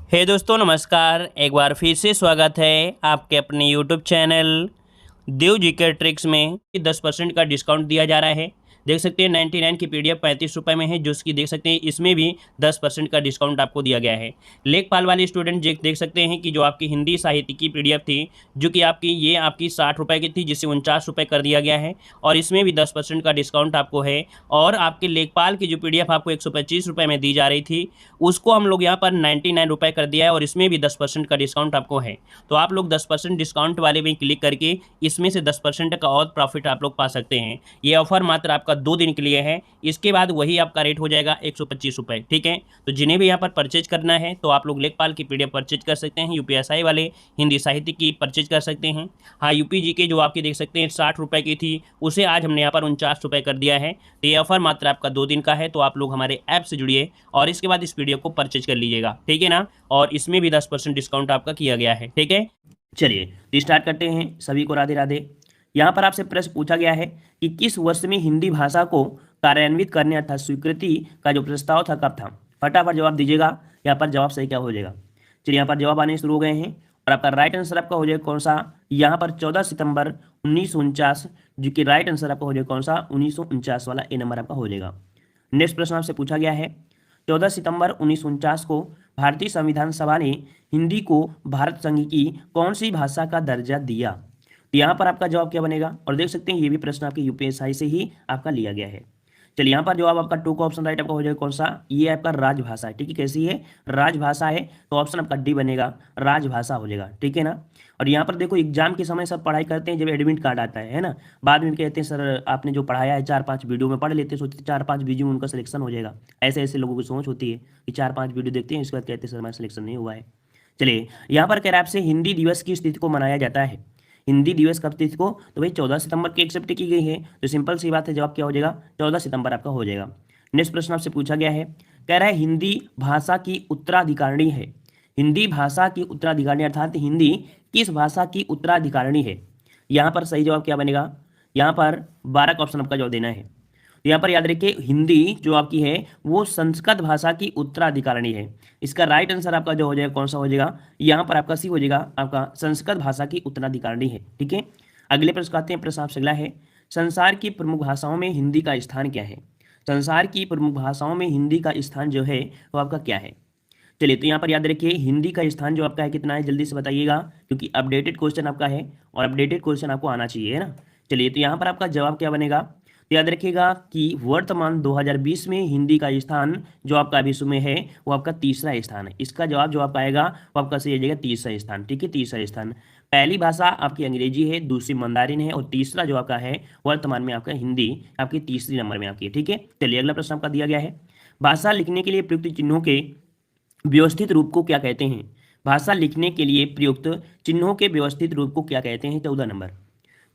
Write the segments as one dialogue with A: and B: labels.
A: दोस्तों नमस्कार। एक बार फिर से स्वागत है आपके अपने यूट्यूब चैनल देव जी के ट्रिक्स में। 10% का डिस्काउंट दिया जा रहा है। देख सकते हैं 99 की पीडीएफ 35 रुपये में है, जो कि देख सकते हैं इसमें भी 10% का डिस्काउंट आपको दिया गया है। लेखपाल वाले स्टूडेंट देख सकते हैं कि जो आपकी हिंदी साहित्य की पीडीएफ थी, जो कि आपकी 60 रुपये की थी, जिसे 49 रुपये कर दिया गया है और इसमें भी 10% का डिस्काउंट आपको है। और आपके लेखपाल की जो पीडीएफ आपको 125 रुपये में दी जा रही थी, उसको हम लोग यहाँ पर 99 रुपये कर दिया है और इसमें भी 10% का डिस्काउंट आपको है। तो आप लोग 10% डिस्काउंट वाले में क्लिक करके इसमें से 10% का और प्रॉफिट आप लोग पा सकते हैं। ये ऑफर मात्र आपका 2 दिन के लिए है, इसके बाद वही आपका रेट हो जाएगा 125 रुपये। ठीक है, तो जिन्हें भी यहाँ पर परचेज करना है तो आप लोग लेखपाल की पीडीएफ परचेज कर सकते हैं। यूपीएसआई वाले हिंदी साहित्य की परचेज कर सकते हैं। हाँ, यूपीजी के जो आपकी देख सकते हैं 60 रुपये की थी, उसे आज हमने यहाँ पर 49 रुपये कर दिया है। तो ये ऑफर मात्र आपका 2 दिन का है, तो आप लोग हमारे ऐप से जुड़िए और इसके बाद इस पीडीएफ को परचेज कर लीजिएगा। ठीक है ना, और इसमें भी 10% डिस्काउंट आपका किया गया है। ठीक है, चलिए तो स्टार्ट करते हैं। सभी को राधे राधे। यहाँ पर आपसे प्रश्न पूछा गया है कि किस वर्ष में हिंदी भाषा को कार्यान्वित करने अर्थात स्वीकृति का जो प्रस्ताव था कब था। फटाफट जवाब दीजिएगा। यहाँ पर जवाब सही क्या हो जाएगा। चलिए यहाँ पर जवाब आने शुरू हो गए हैं और आपका राइट आंसर आपका हो जाएगा कौन सा। यहाँ पर 14 सितंबर 1949, जो कि राइट आंसर आपका हो जाएगा कौन सा 1949 वाला ए नंबर आपका हो जाएगा। नेक्स्ट प्रश्न आपसे पूछा गया है 14 सितंबर 1949 को भारतीय संविधान सभा ने हिंदी को भारत संघ की कौन सी भाषा का दर्जा दिया। तो यहाँ पर आपका जवाब क्या बनेगा। और देख सकते हैं ये भी प्रश्न आपके यूपीएसआई से ही आपका लिया गया है। चलिए यहाँ पर जवाब आपका 2 का ऑप्शन राइट आपका हो जाएगा कौन सा। ये आपका राजभाषा है। ठीक है, कैसी है, राजभाषा है, तो ऑप्शन आपका डी बनेगा, राजभाषा हो जाएगा। ठीक है ना। और यहाँ पर देखो एग्जाम के समय सब पढ़ाई करते हैं, जब एडमिट कार्ड आता है ना, बाद में कहते हैं सर आपने जो पढ़ाया है 4-5 वीडियो में पढ़ लेते हैं, सोचते 4-5 वीडियो में उनका सिलेक्शन हो जाएगा। ऐसे ऐसे लोगों की सोच होती है कि 4-5 वीडियो देखते हैं, इसके बाद कहते हैं सर हमारा सिलेक्शन नहीं हुआ है। चलिए यहाँ पर कह रहा है आपसे हिंदी दिवस की तिथि को मनाया जाता है। हिंदी दिवस कब तिथि को, तो भाई 14 सितंबर की एक्सेप्ट की गई है, तो सिंपल सी बात है, जवाब क्या हो जाएगा 14 सितंबर आपका हो जाएगा। नेक्स्ट प्रश्न आपसे पूछा गया है, कह रहा है हिंदी भाषा की उत्तराधिकारिणी है। हिंदी भाषा की उत्तराधिकारिणी अर्थात हिंदी किस भाषा की उत्तराधिकारिणी है। यहाँ पर सही जवाब क्या बनेगा। यहाँ पर 12 का ऑप्शन आपका जवाब देना है। तो यहाँ पर याद रखिए हिंदी जो आपकी है वो संस्कृत भाषा की उत्तराधिकारिणी है। इसका राइट आंसर आपका जो हो जाएगा कौन सा हो जाएगा, यहाँ पर आपका सी हो जाएगा, आपका संस्कृत भाषा की उत्तराधिकारिणी है। ठीक है, अगले प्रश्न आते हैं। प्रश्न आपसे अगला है, संसार की प्रमुख भाषाओं में हिंदी का स्थान क्या है। संसार की प्रमुख भाषाओं में हिंदी का स्थान जो है वो आपका क्या है। चलिए तो यहाँ पर याद रखिए हिंदी का स्थान जो आपका है कितना है, जल्दी से बताइएगा, क्योंकि अपडेटेड क्वेश्चन आपका है और अपडेटेड क्वेश्चन आपको आना चाहिए, है ना। चलिए तो यहाँ पर आपका जवाब क्या बनेगा, तो याद रखिएगा कि वर्तमान 2020 में हिंदी का स्थान जो आपका विश्व में है वो आपका तीसरा स्थान है। इसका जवाब जो आपका आएगा वो आपका सही आ जाएगा तीसरा स्थान। ठीक है, तीसरा स्थान। पहली भाषा आपकी अंग्रेजी है, दूसरी मंदारिन है और तीसरा जो आपका है वर्तमान में आपका हिंदी आपकी तीसरी नंबर में आपकी। ठीक है, चलिए अगला प्रश्न आपका दिया गया है, भाषा लिखने के लिए प्रयुक्त चिन्हों के व्यवस्थित रूप को क्या कहते हैं। भाषा लिखने के लिए प्रयुक्त चिन्हों के व्यवस्थित रूप को क्या कहते हैं, 14 नंबर।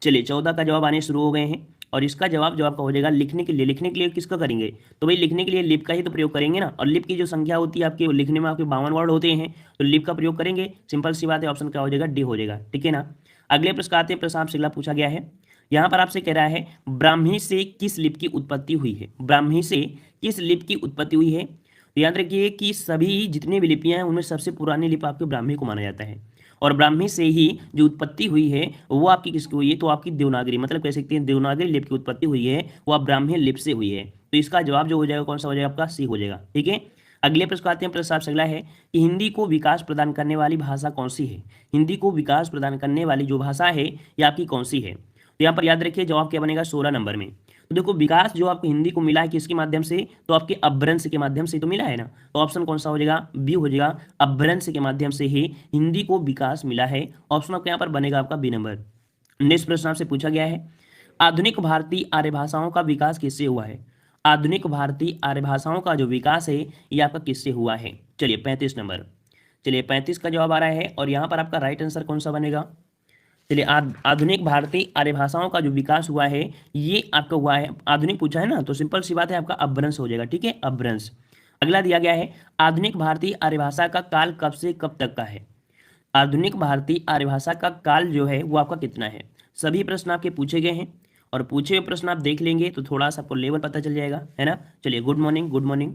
A: चलिए 14 का जवाब आने शुरू हो गए हैं और इसका जवाब जो आपका हो जाएगा लिखने के लिए। लिखने के लिए किसका करेंगे, तो भाई लिखने के लिए लिप का ही तो प्रयोग करेंगे ना। और लिप की जो संख्या होती है आपके लिखने में आपके 52 वर्ड होते हैं, तो लिप का प्रयोग करेंगे। सिंपल सी बात है, ऑप्शन क्या हो जाएगा, डी हो जाएगा। ठीक है ना। अगले प्रश्न आते हैं। प्रश्न आपसे अगला पूछा गया है, यहाँ पर आपसे कह रहा है ब्राह्मी से किस लिपि की उत्पत्ति हुई है। ब्राह्मी से किस लिपि की उत्पत्ति हुई है। तो याद रखिए कि सभी जितने भी लिपियां हैं उनमें सबसे पुरानी लिपि आपके ब्राह्मी को माना जाता है और ब्राह्मी से ही जो उत्पत्ति हुई है वो आपकी किसकी हुई है, तो आपकी देवनागरी, मतलब कह सकते हैं देवनागरी लिपि की उत्पत्ति हुई है वो आप ब्राह्मी लिपि से हुई है। तो इसका जवाब जो हो जाएगा कौन सा हो जाएगा, आपका सी हो जाएगा। ठीक है, अगले प्रश्न आते हैं। प्रश्न आपसे अगला है कि हिंदी को विकास प्रदान करने वाली भाषा कौन सी है। हिंदी को विकास प्रदान करने वाली जो भाषा है ये आपकी कौन सी है। तो यहाँ पर याद रखिए जवाब क्या बनेगा 16 नंबर में। तो देखो विकास जो आपको हिंदी को मिला है किसके माध्यम से, तो आपके अपभ्रंश के माध्यम से तो मिला है ना। तो ऑप्शन कौन सा हो जाएगा, बी हो जाएगा, अपभ्रंश के माध्यम से ही हिंदी को विकास मिला है। ऑप्शन आपके यहाँ पर बनेगा आपका बी नंबर। नेक्स्ट प्रश्न आपसे पूछा गया है, आधुनिक भारतीय आर्य भाषाओं का विकास किससे हुआ है। आधुनिक भारतीय आर्य भाषाओं का जो विकास है ये आपका किससे हुआ है। चलिए 35 नंबर। चलिए 35 का जवाब आ रहा है और यहाँ पर आपका राइट आंसर कौन सा बनेगा। चलिए आधुनिक भारतीय आर्य भाषाओं का जो विकास हुआ है ये आपका हुआ है, आधुनिक पूछा है ना, तो सिंपल सी बात है आपका अपभ्रंश हो जाएगा। ठीक है, अपभ्रंश। अगला दिया गया है, आधुनिक भारतीय आर्य भाषा का काल कब से कब तक का है। आधुनिक भारतीय आर्य भाषा का काल जो है वो आपका कितना है। सभी प्रश्न आपके पूछे गए हैं और पूछे हुए प्रश्न आप देख लेंगे तो थोड़ा सा आपको लेवल पता चल जाएगा, है ना। चलिए गुड मॉर्निंग गुड मॉर्निंग।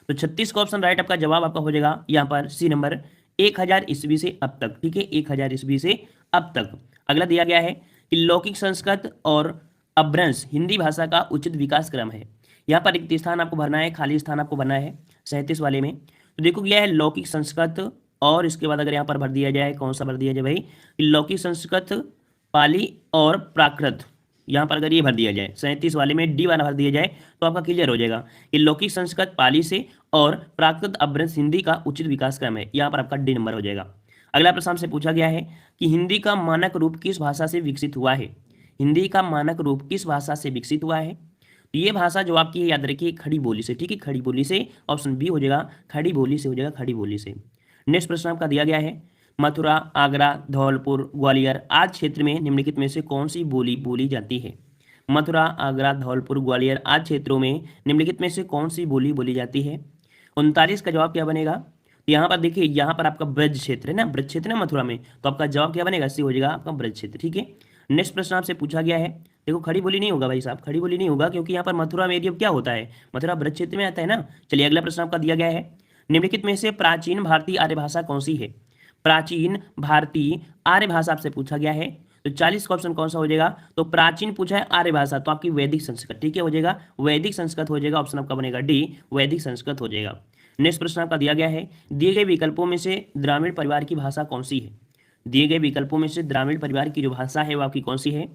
A: तो 36 का ऑप्शन राइट आपका जवाब आपका हो जाएगा यहाँ पर सी नंबर, 1000 ईस्वी से अब तक, ठीक है, 1000 ईस्वी से अब तक। अगला दिया गया है कि लौकिक संस्कृत और अपभ्रंश हिंदी भाषा का उचित विकास क्रम है। यहाँ पर रिक्त स्थान आपको भरना है, खाली स्थान आपको भरना है 37 वाले में। तो देखो क्या है, लौकिक संस्कृत और इसके बाद अगर यहाँ पर भर दिया जाए, कौन सा भर दिया जाए भाई, कि लौकिक संस्कृत, पाली और प्राकृत, यहाँ पर अगर ये भर दिया जाए 37 वाले में डी वाला भर दिया जाए तो आपका क्लियर हो जाएगा कि लौकिक संस्कृत पाली से और प्राकृत अपभ्रंश हिंदी का उचित विकास क्रम है। यहाँ पर आपका डी नंबर हो जाएगा। अगला प्रश्न हमसे पूछा गया है कि हिंदी का मानक रूप किस भाषा से विकसित हुआ है। हिंदी का मानक रूप किस भाषा से विकसित हुआ है। तो ये भाषा जो आपकी है याद रखिए खड़ी बोली से, ठीक है, खड़ी बोली से। ऑप्शन बी हो जाएगा, खड़ी बोली से हो जाएगा, खड़ी बोली से। नेक्स्ट प्रश्न आपका दिया गया है, मथुरा, आगरा, धौलपुर, ग्वालियर आदि क्षेत्र में निम्नलिखित में से कौन सी बोली बोली जाती है। मथुरा, आगरा, धौलपुर, ग्वालियर आदि क्षेत्रों में निम्नलिखित में से कौन सी बोली बोली जाती है। 39 का जवाब क्या बनेगा। यहाँ पर देखिए, यहाँ पर आपका ब्रज क्षेत्र है ना, ब्रज क्षेत्र है मथुरा में, तो आपका जवाब क्या बनेगा, सी हो जाएगा आपका ब्रज क्षेत्र, ठीक है। नेक्स्ट प्रश्न आपसे पूछा गया है, देखो खड़ी बोली नहीं होगा भाई साहब, खड़ी बोली नहीं होगा क्योंकि यहाँ पर मथुरा में एरिया क्या होता है, मथुरा ब्रज क्षेत्र में आता है ना। चलिए अगला प्रश्न आपका दिया गया है, निम्नलिखित में से प्राचीन भारतीय आर्य भाषा कौन सी है। प्राचीन भारतीय आर्य भाषा आपसे पूछा गया है, तो 40 का ऑप्शन कौन सा हो जाएगा। तो प्राचीन पूछा है आर्य भाषा, तो आपकी वैदिक संस्कृत, ठीक है, हो जाएगा वैदिक संस्कृत हो जाएगा। ऑप्शन आपका बनेगा डी, वैदिक संस्कृत हो जाएगा। नेक्स्ट प्रश्न आपका दिया गया है, दिए गए विकल्पों में से द्राविड़ परिवार की भाषा कौन सी है। दिए गए विकल्पों में से द्राविड़ परिवार की जो भाषा है वो आपकी कौन सी है।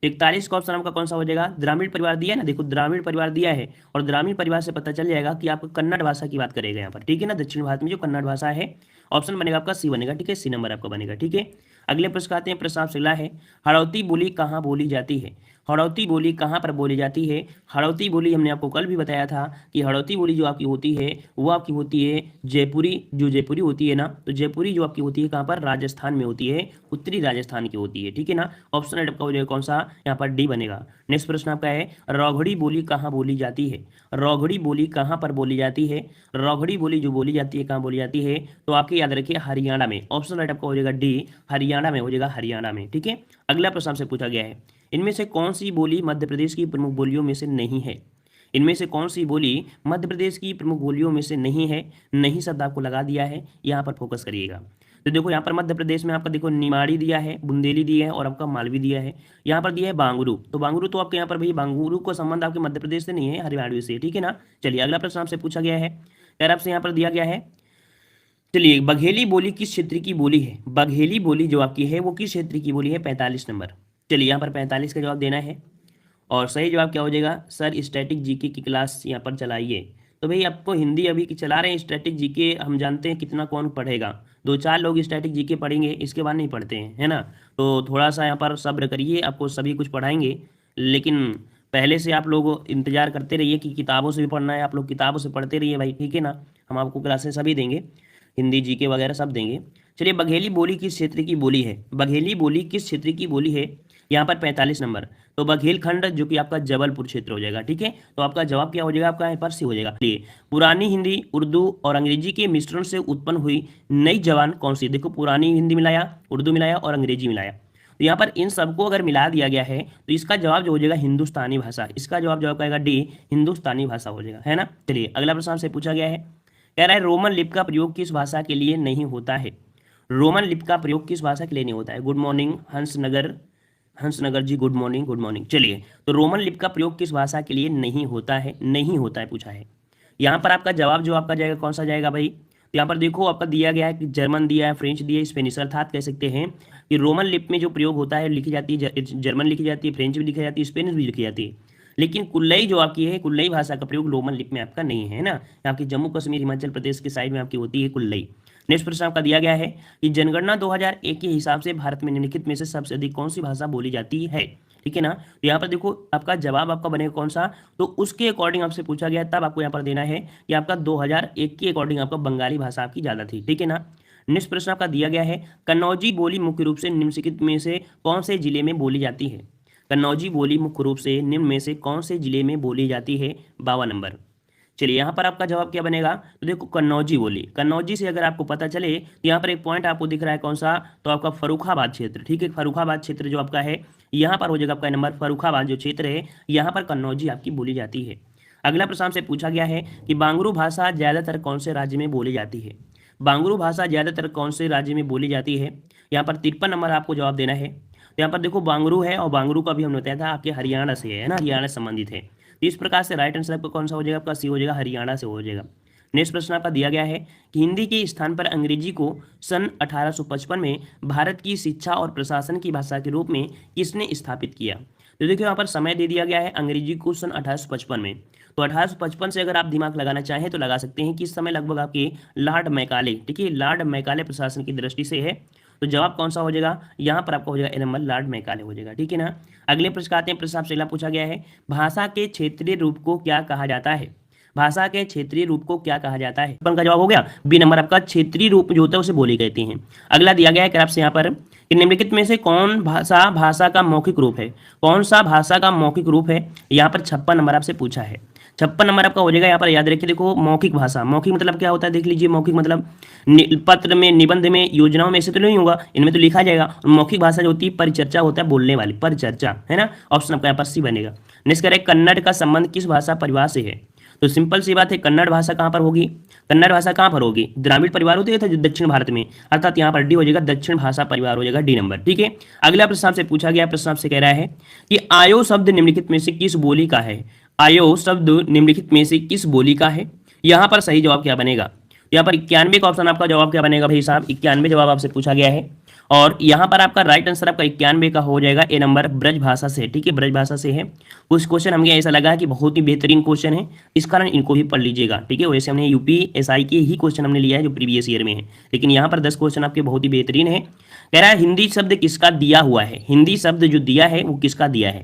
A: तो 41 का ऑप्शन आपका कौन सा हो जाएगा, द्राविड़ परिवार दिया है ना, देखो द्राविड़ परिवार दिया है और द्राविड़ परिवार से पता चल जाएगा कि आपको कन्नड़ भाषा की बात करेगा यहाँ पर, ठीक है ना। दक्षिण भारत में जो कन्नड़ भाषा है, ऑप्शन बनेगा आपका सी बनेगा, ठीक है, सी नंबर आपका बनेगा, ठीक है। अगले प्रश्न आते हैं, प्रश्न आपसे अगला है, हड़ौती बोली कहाँ बोली जाती है। हड़ौती बोली कहाँ पर बोली जाती है। हड़ौती बोली हमने आपको कल भी बताया था कि हड़ौती बोली जो आपकी होती है वो आपकी होती है जयपुरी, जो जयपुरी होती है ना, तो जयपुरी जो आपकी होती है कहाँ पर, राजस्थान में होती है, उत्तरी राजस्थान की होती है, ठीक है ना। ऑप्शन आपका हो जाएगा कौन सा, यहाँ पर डी बनेगा। नेक्स्ट प्रश्न आपका है, रौघड़ी बोली कहाँ बोली जाती है। रौघड़ी बोली कहाँ पर बोली जाती है। रौघड़ी बोली जो बोली जाती है कहाँ बोली जाती है, तो आपके याद रखिए हरियाणा में। ऑप्शन राइट आपका हो जाएगा डी, हरियाणा में हो जाएगा, हरियाणा में, ठीक है। अगला प्रश्न आपसे पूछा गया है, इनमें से कौन सी बोली मध्य प्रदेश की प्रमुख बोलियों में से नहीं है। इनमें से कौन सी बोली मध्य प्रदेश की प्रमुख बोलियों में से नहीं है। नहीं शब्द आपको लगा दिया है, यहाँ पर फोकस करिएगा। तो देखो यहाँ पर मध्य प्रदेश में आपका देखो निमाड़ी दिया है, बुंदेली दिया है और आपका मालवी दिया है। यहाँ पर दिया है बांगुरू, तो बांगुरू तो आपके यहाँ पर भाई बांगुरू को संबंध आपके मध्य प्रदेश से नहीं है, हरियाणवी से, ठीक है ना। चलिए अगला प्रश्न आपसे पूछा गया है, यार आपसे यहाँ पर दिया गया है, चलिए बघेली बोली किस क्षेत्र की बोली है। बघेली बोली जो आपकी है वो किस क्षेत्र की बोली है, 45 नंबर। चलिए यहाँ पर 45 का जवाब देना है और सही जवाब क्या हो जाएगा, सर स्टैटिक जीके की क्लास यहाँ पर चलाइए। तो भाई आपको हिंदी अभी की चला रहे हैं, स्टैटिक जीके हम जानते हैं कितना कौन पढ़ेगा, 2-4 लोग स्टैटिक जीके पढ़ेंगे, इसके बाद नहीं पढ़ते हैं, है ना। तो थोड़ा सा यहाँ पर सब्र करिए, आपको सभी कुछ पढ़ाएंगे, लेकिन पहले से आप लोग इंतजार करते रहिए कि किताबों से भी पढ़ना है, आप लोग किताबों से पढ़ते रहिए भाई, ठीक है ना। हम आपको क्लासेस सभी देंगे, हिंदी जीके वगैरह सब देंगे। चलिए बघेली बोली किस क्षेत्र की बोली है। बघेली बोली किस क्षेत्र की बोली है, यहाँ पर 45 नंबर। तो बघेलखंड जो कि आपका जबलपुर क्षेत्र हो जाएगा, ठीक है। तो आपका जवाब क्या हो जाएगा, आपका यहाँ पर सी हो जाएगा। चलिए पुरानी हिंदी, उर्दू और अंग्रेजी के मिश्रण से उत्पन्न हुई नई जबान कौन सी। देखो पुरानी हिंदी मिलाया, उर्दू मिलाया और अंग्रेजी मिलाया, तो यहाँ पर इन सबको अगर मिला दिया गया है तो इसका जवाब जो हो जाएगा हिंदुस्तानी भाषा। इसका जवाब आएगा डी, हिंदुस्तानी भाषा हो जाएगा, है ना। चलिए अगला प्रश्न से पूछा गया है, कह रहा है रोमन लिपि का प्रयोग किस भाषा के लिए नहीं होता है। रोमन लिपि का प्रयोग किस भाषा के लिए नहीं होता है। गुड मॉर्निंग हंसनगर जी, गुड मॉर्निंग गुड मॉर्निंग। चलिए तो रोमन लिपि का प्रयोग किस भाषा के लिए नहीं होता है, नहीं होता है पूछा है। यहाँ पर आपका जवाब जो आपका जाएगा कौन सा जाएगा भाई, तो यहाँ पर देखो आपका दिया गया है कि जर्मन दिया है, फ्रेंच दिया है, स्पेनिश, अर्थात कह सकते हैं कि रोमन लिपि में जो प्रयोग होता है लिखी जाती है, जर्मन लिखी जाती है, फ्रेंच भी लिखी जाती है, स्पेनिश भी लिखी जाती है, लेकिन कुल्लई जो आपकी है, कुल्लई भाषा का प्रयोग रोमन लिपि में आपका नहीं है ना। आपकी जम्मू कश्मीर हिमाचल प्रदेश के साइड में आपकी होती है कुल्लई। नेक्स्ट प्रश्न आपका दिया गया है कि जनगणना 2001 के हिसाब से भारत में निम्नलिखित में से सबसे अधिक कौन सी भाषा बोली जाती है, ठीक है ना। तो यहाँ पर देखो आपका जवाब आपका बनेगा कौन सा, तो उसके अकॉर्डिंग आपसे पूछा गया, तब आपको यहाँ पर देना है कि आपका 2001 के अकॉर्डिंग आपका बंगाली भाषा आपकी ज़्यादा थी, ठीक है ना। नेक्स्ट प्रश्न आपका दिया गया है, कन्नौजी बोली मुख्य रूप से निम्नलिखित में से कौन से जिले में बोली जाती है। कन्नौजी बोली मुख्य रूप से निम्न में से कौन से जिले में बोली जाती है, 52 नंबर। चलिए यहाँ पर आपका जवाब क्या बनेगा, तो देखो कन्नौजी बोली, कन्नौजी से अगर आपको पता चले तो यहाँ पर एक पॉइंट आपको दिख रहा है कौन सा, तो आपका फर्रुखाबाद क्षेत्र, ठीक है। फर्रुखाबाद क्षेत्र जो आपका है यहाँ पर हो जाएगा आपका नंबर, फर्रुखाबाद जो क्षेत्र है यहाँ पर कन्नौजी आपकी बोली जाती है। अगला प्रश्न से पूछा गया है कि बांगरू भाषा ज्यादातर कौन से राज्य में बोली जाती है। बांगरू भाषा ज़्यादातर कौन से राज्य में बोली जाती है? यहाँ पर 53 नंबर आपको जवाब देना है। तो यहाँ पर देखो बांगरू है, और बांगरू का भी हमने बताया था आपके हरियाणा से है ना, हरियाणा से संबंधित है। तो इस प्रकार से राइट आंसर आपका कौन सा हो जाएगा? आपका सी हो जाएगा, हरियाणा से हो जाएगा। नेक्स्ट प्रश्न आपका दिया गया है कि हिंदी के स्थान पर अंग्रेजी को सन 1855 में भारत की शिक्षा और प्रशासन की भाषा के रूप में किसने स्थापित किया? तो देखिए यहाँ पर समय दे दिया गया है अंग्रेजी को सन 1855 में। तो 1855 से अगर आप दिमाग लगाना चाहें तो लगा सकते हैं कि इस समय लगभग आपके लॉर्ड मैकाले, ठीक है, लॉर्ड मैकाले प्रशासन की दृष्टि से है। तो जवाब कौन सा हो जाएगा? यहाँ पर आपका हो जाएगा ए नंबर, लॉर्ड मैकाले हो जाएगा, ठीक है ना। अगले प्रश्न आते हैं। प्रश्न आपसे अगला पूछा गया है, भाषा के क्षेत्रीय रूप को क्या कहा जाता है? भाषा के क्षेत्रीय रूप को क्या कहा जाता है? का जवाब हो गया बी नंबर आपका, क्षेत्रीय रूप जो होता है उसे बोली कहते हैं। अगला दिया गया है आपसे यहाँ पर कि निम्नलिखित में से कौन भाषा भाषा का मौखिक रूप है? कौन सा भाषा का मौखिक रूप है? यहाँ पर 56 नंबर आपसे पूछा है। 56 नंबर आपका हो जाएगा। यहाँ पर याद रखिए, देखो मौखिक भाषा, मौखिक मतलब क्या होता है देख लीजिए। मौखिक मतलब पत्र में, निबंध में, योजनाओं में ऐसे तो नहीं होगा, इनमें तो लिखा जाएगा। मौखिक भाषा जो होती है परिचर्चा होता है, बोलने वाली परिचर्चा, है ना। ऑप्शन आपका यहाँ पर सी बनेगा। नेक्स्ट करें, कन्नड़ का संबंध किस भाषा परिवार से है? तो सिंपल सी बात है, कन्नड़ भाषा कहाँ पर होगी? कन्नड़ भाषा कहाँ पर होगी? द्राविड़ परिवार होते थे दक्षिण भारत में, अर्थात यहाँ पर डी हो जाएगा, दक्षिण भाषा परिवार हो जाएगा, डी नंबर, ठीक है। अगला प्रश्न आपसे पूछा गया, प्रश्न आपसे कह रहा है कि आयो शब्द निम्नलिखित में से किस बोली का है? आयो शब्द निम्नलिखित में से किस बोली का है? यहाँ पर सही जवाब क्या बनेगा? यहाँ पर 91 का ऑप्शन आपका जवाब क्या बनेगा भाई साहब? 91 जवाब आपसे पूछा गया है, और यहाँ पर आपका राइट आंसर आपका 91 का हो जाएगा ए नंबर, ब्रज भाषा से, ठीक है, ब्रज भाषा से है। कुछ क्वेश्चन हमें ऐसा लगा कि बहुत ही बेहतरीन क्वेश्चन है, इस कारण इनको भी पढ़ लीजिएगा, ठीक है। वैसे हमने यूपीएसआई के ही क्वेश्चन हमने लिया है जो प्रीवियस ईयर में है, लेकिन यहाँ पर 10 क्वेश्चन आपके बहुत ही बेहतरीन है। कह रहा है हिंदी शब्द किसका दिया हुआ है? हिंदी शब्द जो दिया है वो किसका दिया है?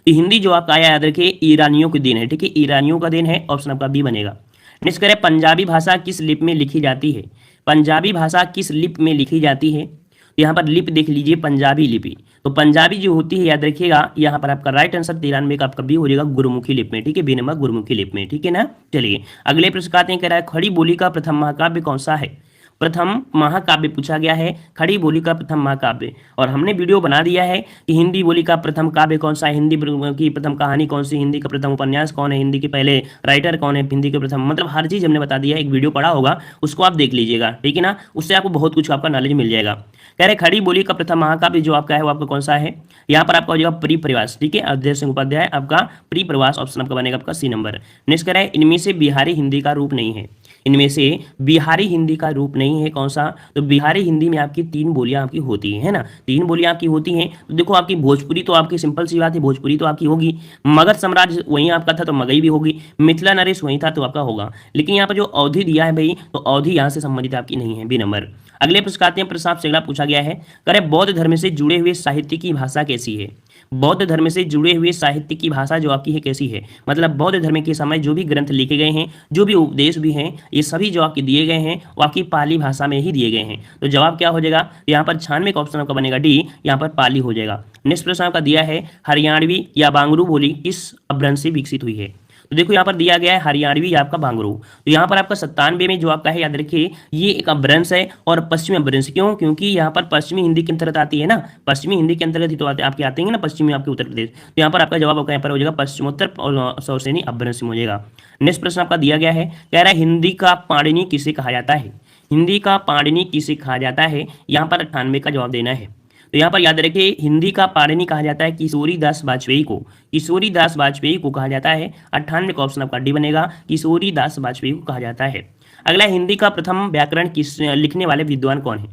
A: तो हिंदी जो आपका आया याद रखिए ईरानियों के दिन है, ठीक है, ईरानियों का दिन है। ऑप्शन आपका बी बनेगा। नेक्स्ट करें, पंजाबी भाषा किस लिपि में लिखी जाती है? पंजाबी भाषा किस लिपि में लिखी जाती है? तो यहाँ पर लिपि देख लीजिए, पंजाबी लिपि। तो पंजाबी जो होती है याद रखिएगा, यहाँ पर आपका राइट आंसर 93 का आपका बी हो जाएगा, गुरुमुखी लिपि में, ठीक है, बी नंबर गुरुमुखी लिपि में, ठीक है ना। चलिए अगले प्रश्न आते हैं। कह रहा है खड़ी बोली का प्रथम महाकाव्य कौन सा है? प्रथम महाकाव्य पूछा गया है, खड़ी बोली का प्रथम महाकाव्य। और हमने वीडियो बना दिया है कि हिंदी बोली का प्रथम काव्य कौन सा है, हिंदी की प्रथम कहानी कौन सी, हिंदी का प्रथम उपन्यास कौन है, हिंदी के पहले राइटर कौन है, हिंदी के प्रथम, मतलब हर चीज़ हमने बता दिया है। एक वीडियो पड़ा होगा, उसको आप देख लीजिएगा, ठीक है ना, उससे आपको बहुत कुछ आपका नॉलेज मिल जाएगा। कह रहे खड़ी बोली का प्रथम महाकाव्य जो आपका है वो आपका कौन सा है? यहाँ पर आपका हो जाएगा परिप्रवास, ठीक है, अवधेश सिंह उपाध्याय आपका परिप्रवास, ऑप्शन आपका बनेगा आपका सी नंबर। नेक्स्ट कह रहा है इनमें से बिहारी हिंदी का रूप नहीं है। इनमें से बिहारी हिंदी का रूप नहीं है कौन सा? तो बिहारी हिंदी में आपकी 3 बोलियां आपकी होती है ना, 3 बोलियां आपकी होती हैं। तो देखो आपकी भोजपुरी तो आपकी सिंपल सी बात है, भोजपुरी तो आपकी होगी। मगध साम्राज्य वहीं आपका था तो मगही भी होगी। मिथिला नरेश वहीं था तो आपका होगा। लेकिन यहाँ पर जो अवधि दिया है भाई, तो अवधि यहाँ से संबंधित आपकी नहीं है, बी नंबर। अगले प्रश्न आते हैं। प्रश्न आपसे अगला पूछा गया है, करे बौद्ध धर्म से जुड़े हुए साहित्य की भाषा कैसी है? बौद्ध धर्म से जुड़े हुए साहित्य की भाषा जो आपकी है कैसी है? मतलब बौद्ध धर्म के समय जो भी ग्रंथ लिखे गए हैं, जो भी उपदेश भी हैं, ये सभी जो आपके दिए गए हैं वो आपकी पाली भाषा में ही दिए गए हैं। तो जवाब क्या हो जाएगा? यहाँ पर 96 का ऑप्शन आपका बनेगा डी, यहाँ पर पाली हो जाएगा। नेक्स्ट प्रश्न आपका दिया है, हरियाणवी या बांगरू बोली किस अपभ्रंश से विकसित हुई है? तो देखो यहाँ पर दिया गया है हरियाणवी या आपका बांगरू। तो यहाँ पर आपका 97 में जो आपका है याद रखिए ये एक अपभ्रंश है और पश्चिमी अपभ्रंश। क्यों? क्योंकि यहाँ पर पश्चिमी हिंदी के अंतर्गत आती है ना, पश्चिमी हिंदी के अंतर्गत ही तो आपके आते हैं ना पश्चिमी आपके उत्तर प्रदेश। तो यहाँ पर आपका जवाब आपका यहाँ पर हो जाएगा पश्चिमोत्तर और सौसेनी अपभ्रंश में हो जाएगा। नेक्स्ट प्रश्न आपका दिया गया है, कह रहा है हिंदी का पाणिनि किसे कहा जाता है? हिंदी का पाणिनि किसे कहा जाता है? यहाँ पर 98 का जवाब देना है। तो यहाँ पर याद रखिए हिंदी का पाणिनि कहा जाता है किशोरी दास वाजपेयी को, किशोरी दास वाजपेयी को कहा जाता है। 98 का ऑप्शन आपका डी बनेगा, किशोरी दास वाजपेयी को कहा जाता है। अगला, हिंदी का प्रथम व्याकरण लिखने वाले विद्वान कौन है?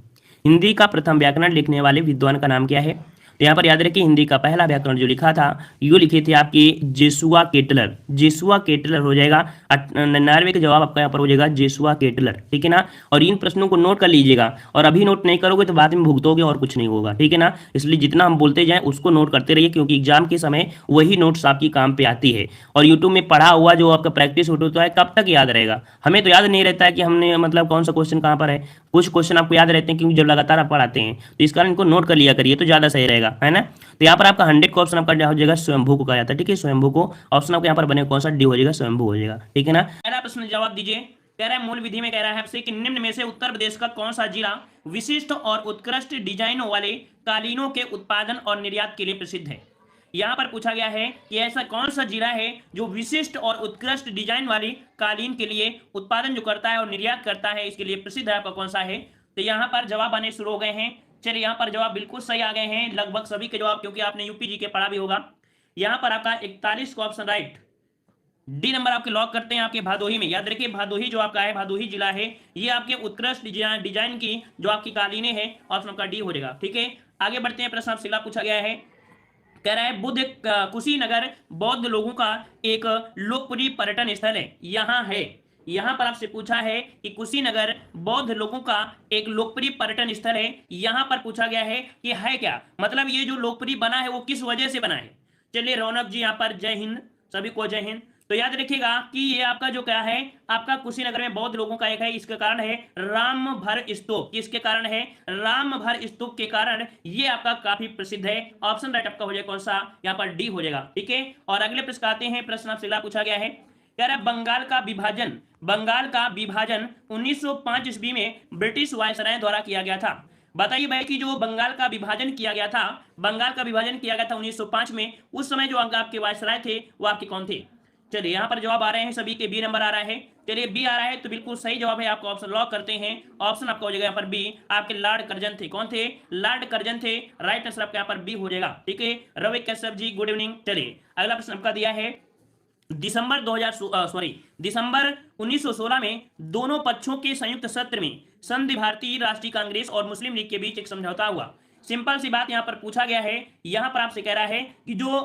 A: हिंदी का प्रथम व्याकरण लिखने वाले विद्वान का नाम क्या है? तो यहाँ पर याद रखिए हिंदी का पहला व्याकरण जो लिखा था यो लिखे थे आपके जेसुआ केटलर, जेसुआ केटलर हो जाएगा। 99 का जवाब आपका यहाँ पर हो जाएगा जेसुआ केटलर, ठीक है ना। और इन प्रश्नों को नोट कर लीजिएगा, और अभी नोट नहीं करोगे तो बाद में भुगतोगे और कुछ नहीं होगा, ठीक है ना। इसलिए जितना हम बोलते जाएं उसको नोट करते रहिए, क्योंकि एग्जाम के समय वही नोट्स आपकी काम पे आती है। और यूट्यूब में पढ़ा हुआ जो आपका प्रैक्टिस होता है कब तक याद रहेगा? हमें तो याद नहीं रहता है कि हमने मतलब कौन सा क्वेश्चन कहाँ पर है। कुछ क्वेश्चन आपको याद रहते हैं क्योंकि जब लगातार आप पढ़ाते हैं, तो इस कारण इनको नोट कर लिया करिए तो ज़्यादा सही रहेगा, है ना। तो यहाँ पर आपका 100 का ऑप्शन आपका हो जाएगा स्वयंभू को कहा जाता है, ठीक है, स्वयंभू को। ऑप्शन आपको यहाँ पर बने कौन सा? डी हो जाएगा, स्वयंभू हो जाएगा, ठीक है ना। पहला प्रश्न जवाब दीजिए। कह रहा है मूल विधि में कह रहा है आपसे कि निम्न में से उत्तर प्रदेश का कौन सा जिला विशिष्ट और उत्कृष्ट डिजाइनों वाले कालीनों के उत्पादन और निर्यात के लिए प्रसिद्ध है? यहाँ पर पूछा गया है कि ऐसा कौन सा जिला है जो विशिष्ट और उत्कृष्ट डिजाइन वाली कालीन के लिए उत्पादन जो करता है और निर्यात करता है, इसके लिए प्रसिद्ध है, आपका कौन सा है। तो यहाँ पर जवाब आने शुरू हो गए हैं। चलिए यहाँ पर जवाब बिल्कुल सही आ गए हैं, लगभग सभी के जवाब, क्योंकि आपने यूपी जी के पढ़ा भी होगा। यहाँ पर आपका 41 का ऑप्शन राइट, डी नंबर आपके लॉक करते हैं आपके भदोही में। याद रखिए भदोही जो आपका है, भदोही जिला है, ये आपके उत्कृष्ट डिजाइन की जो आपकी कालीनें हैं, ऑप्शन आपका डी हो जाएगा। ठीक है, आगे बढ़ते हैं। प्रश्न आपसे पूछा गया है, कह रहा है बुद्ध कुशीनगर बौद्ध लोगों का एक लोकप्रिय पर्यटन स्थल है, यहाँ है। यहां पर आपसे पूछा है कि कुशीनगर बौद्ध लोगों का एक लोकप्रिय पर्यटन स्थल है, यहां पर पूछा गया है कि है क्या, मतलब ये जो लोकप्रिय बना है वो किस वजह से बना है। चलिए रौनक जी यहाँ पर जय हिंद, सभी को जय हिंद। तो याद रखिएगा कि ये आपका जो क्या है, आपका कुशीनगर में बौद्ध लोगों का एक है, इसके कारण है राम भर स्तूप। किसके कारण है, राम भर स्तूप के कारण ये आपका काफी प्रसिद्ध है। ऑप्शन राइट आपका हो जाएगा कौन सा, यहाँ पर डी हो जाएगा। ठीक है, और अगले प्रश्न आते हैं। प्रश्न आपसे पूछा गया है, कह रहा है बंगाल का विभाजन 1905 ईस्वी में ब्रिटिश वायसराय द्वारा किया गया था। बताइए भाई कि जो बंगाल का विभाजन किया गया था, बंगाल का विभाजन किया गया था 1905 में, उस समय जो आपके वायसराय थे वो आपके कौन थे। चलिए यहाँ पर जवाब आ रहे हैं सभी के, बी नंबर आ रहा है। चलिए बी आ रहा है तो बिल्कुल सही जवाब है, आपका ऑप्शन लॉक करते हैं। ऑप्शन आपका हो जाएगा यहाँ पर बी, आपके लॉर्ड कर्जन थे। कौन थे, लॉर्ड कर्जन थे। राइट आंसर आपका यहाँ पर बी हो जाएगा। ठीक है, रवि कश्यप जी गुड इवनिंग। चलिए अगला प्रश्न आपका दिया है, दिसंबर 1916 में दोनों पक्षों के संयुक्त सत्र में संघ भारतीय राष्ट्रीय कांग्रेस और मुस्लिम लीग के बीच एक समझौता हुआ। सिंपल सी बात यहां पर पूछा गया है, यहां पर आपसे कह रहा है कि जो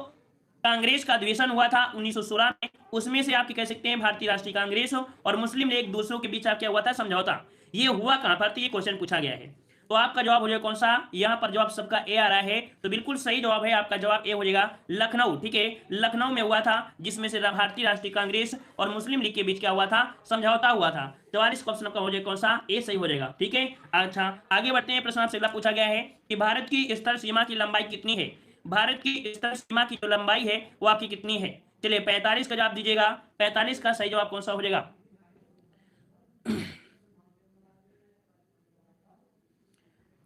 A: कांग्रेस का अधिवेशन हुआ था 1916 में, उसमें से आप कह सकते हैं भारतीय राष्ट्रीय कांग्रेस और मुस्लिम लीग दूसरों के बीच क्या हुआ था, समझौता। ये हुआ कहां पर, तो ये क्वेश्चन पूछा गया है। तो आपका जवाब हो जाएगा कौन सा, यहां पर जवाब सबका ए आ रहा है, तो बिल्कुल सही जवाब है, आपका जवाब ए हो जाएगा लखनऊ। ठीक है, लखनऊ में हुआ था, जिसमें से भारतीय राष्ट्रीय कांग्रेस और मुस्लिम लीग के बीच क्या हुआ था, समझौता हुआ था। 44 क्वेश्चन का हो जाएगा कौन सा, ए सही हो जाएगा। ठीक है, अच्छा आगे बढ़ते हैं। प्रश्न आपसे अगला पूछा गया है कि भारत की स्थल सीमा की लंबाई कितनी है। भारत की स्थल सीमा की जो लंबाई है वो आपकी कितनी है। चलिए 45 का जवाब दीजिएगा, 45 का सही जवाब कौन सा हो जाएगा।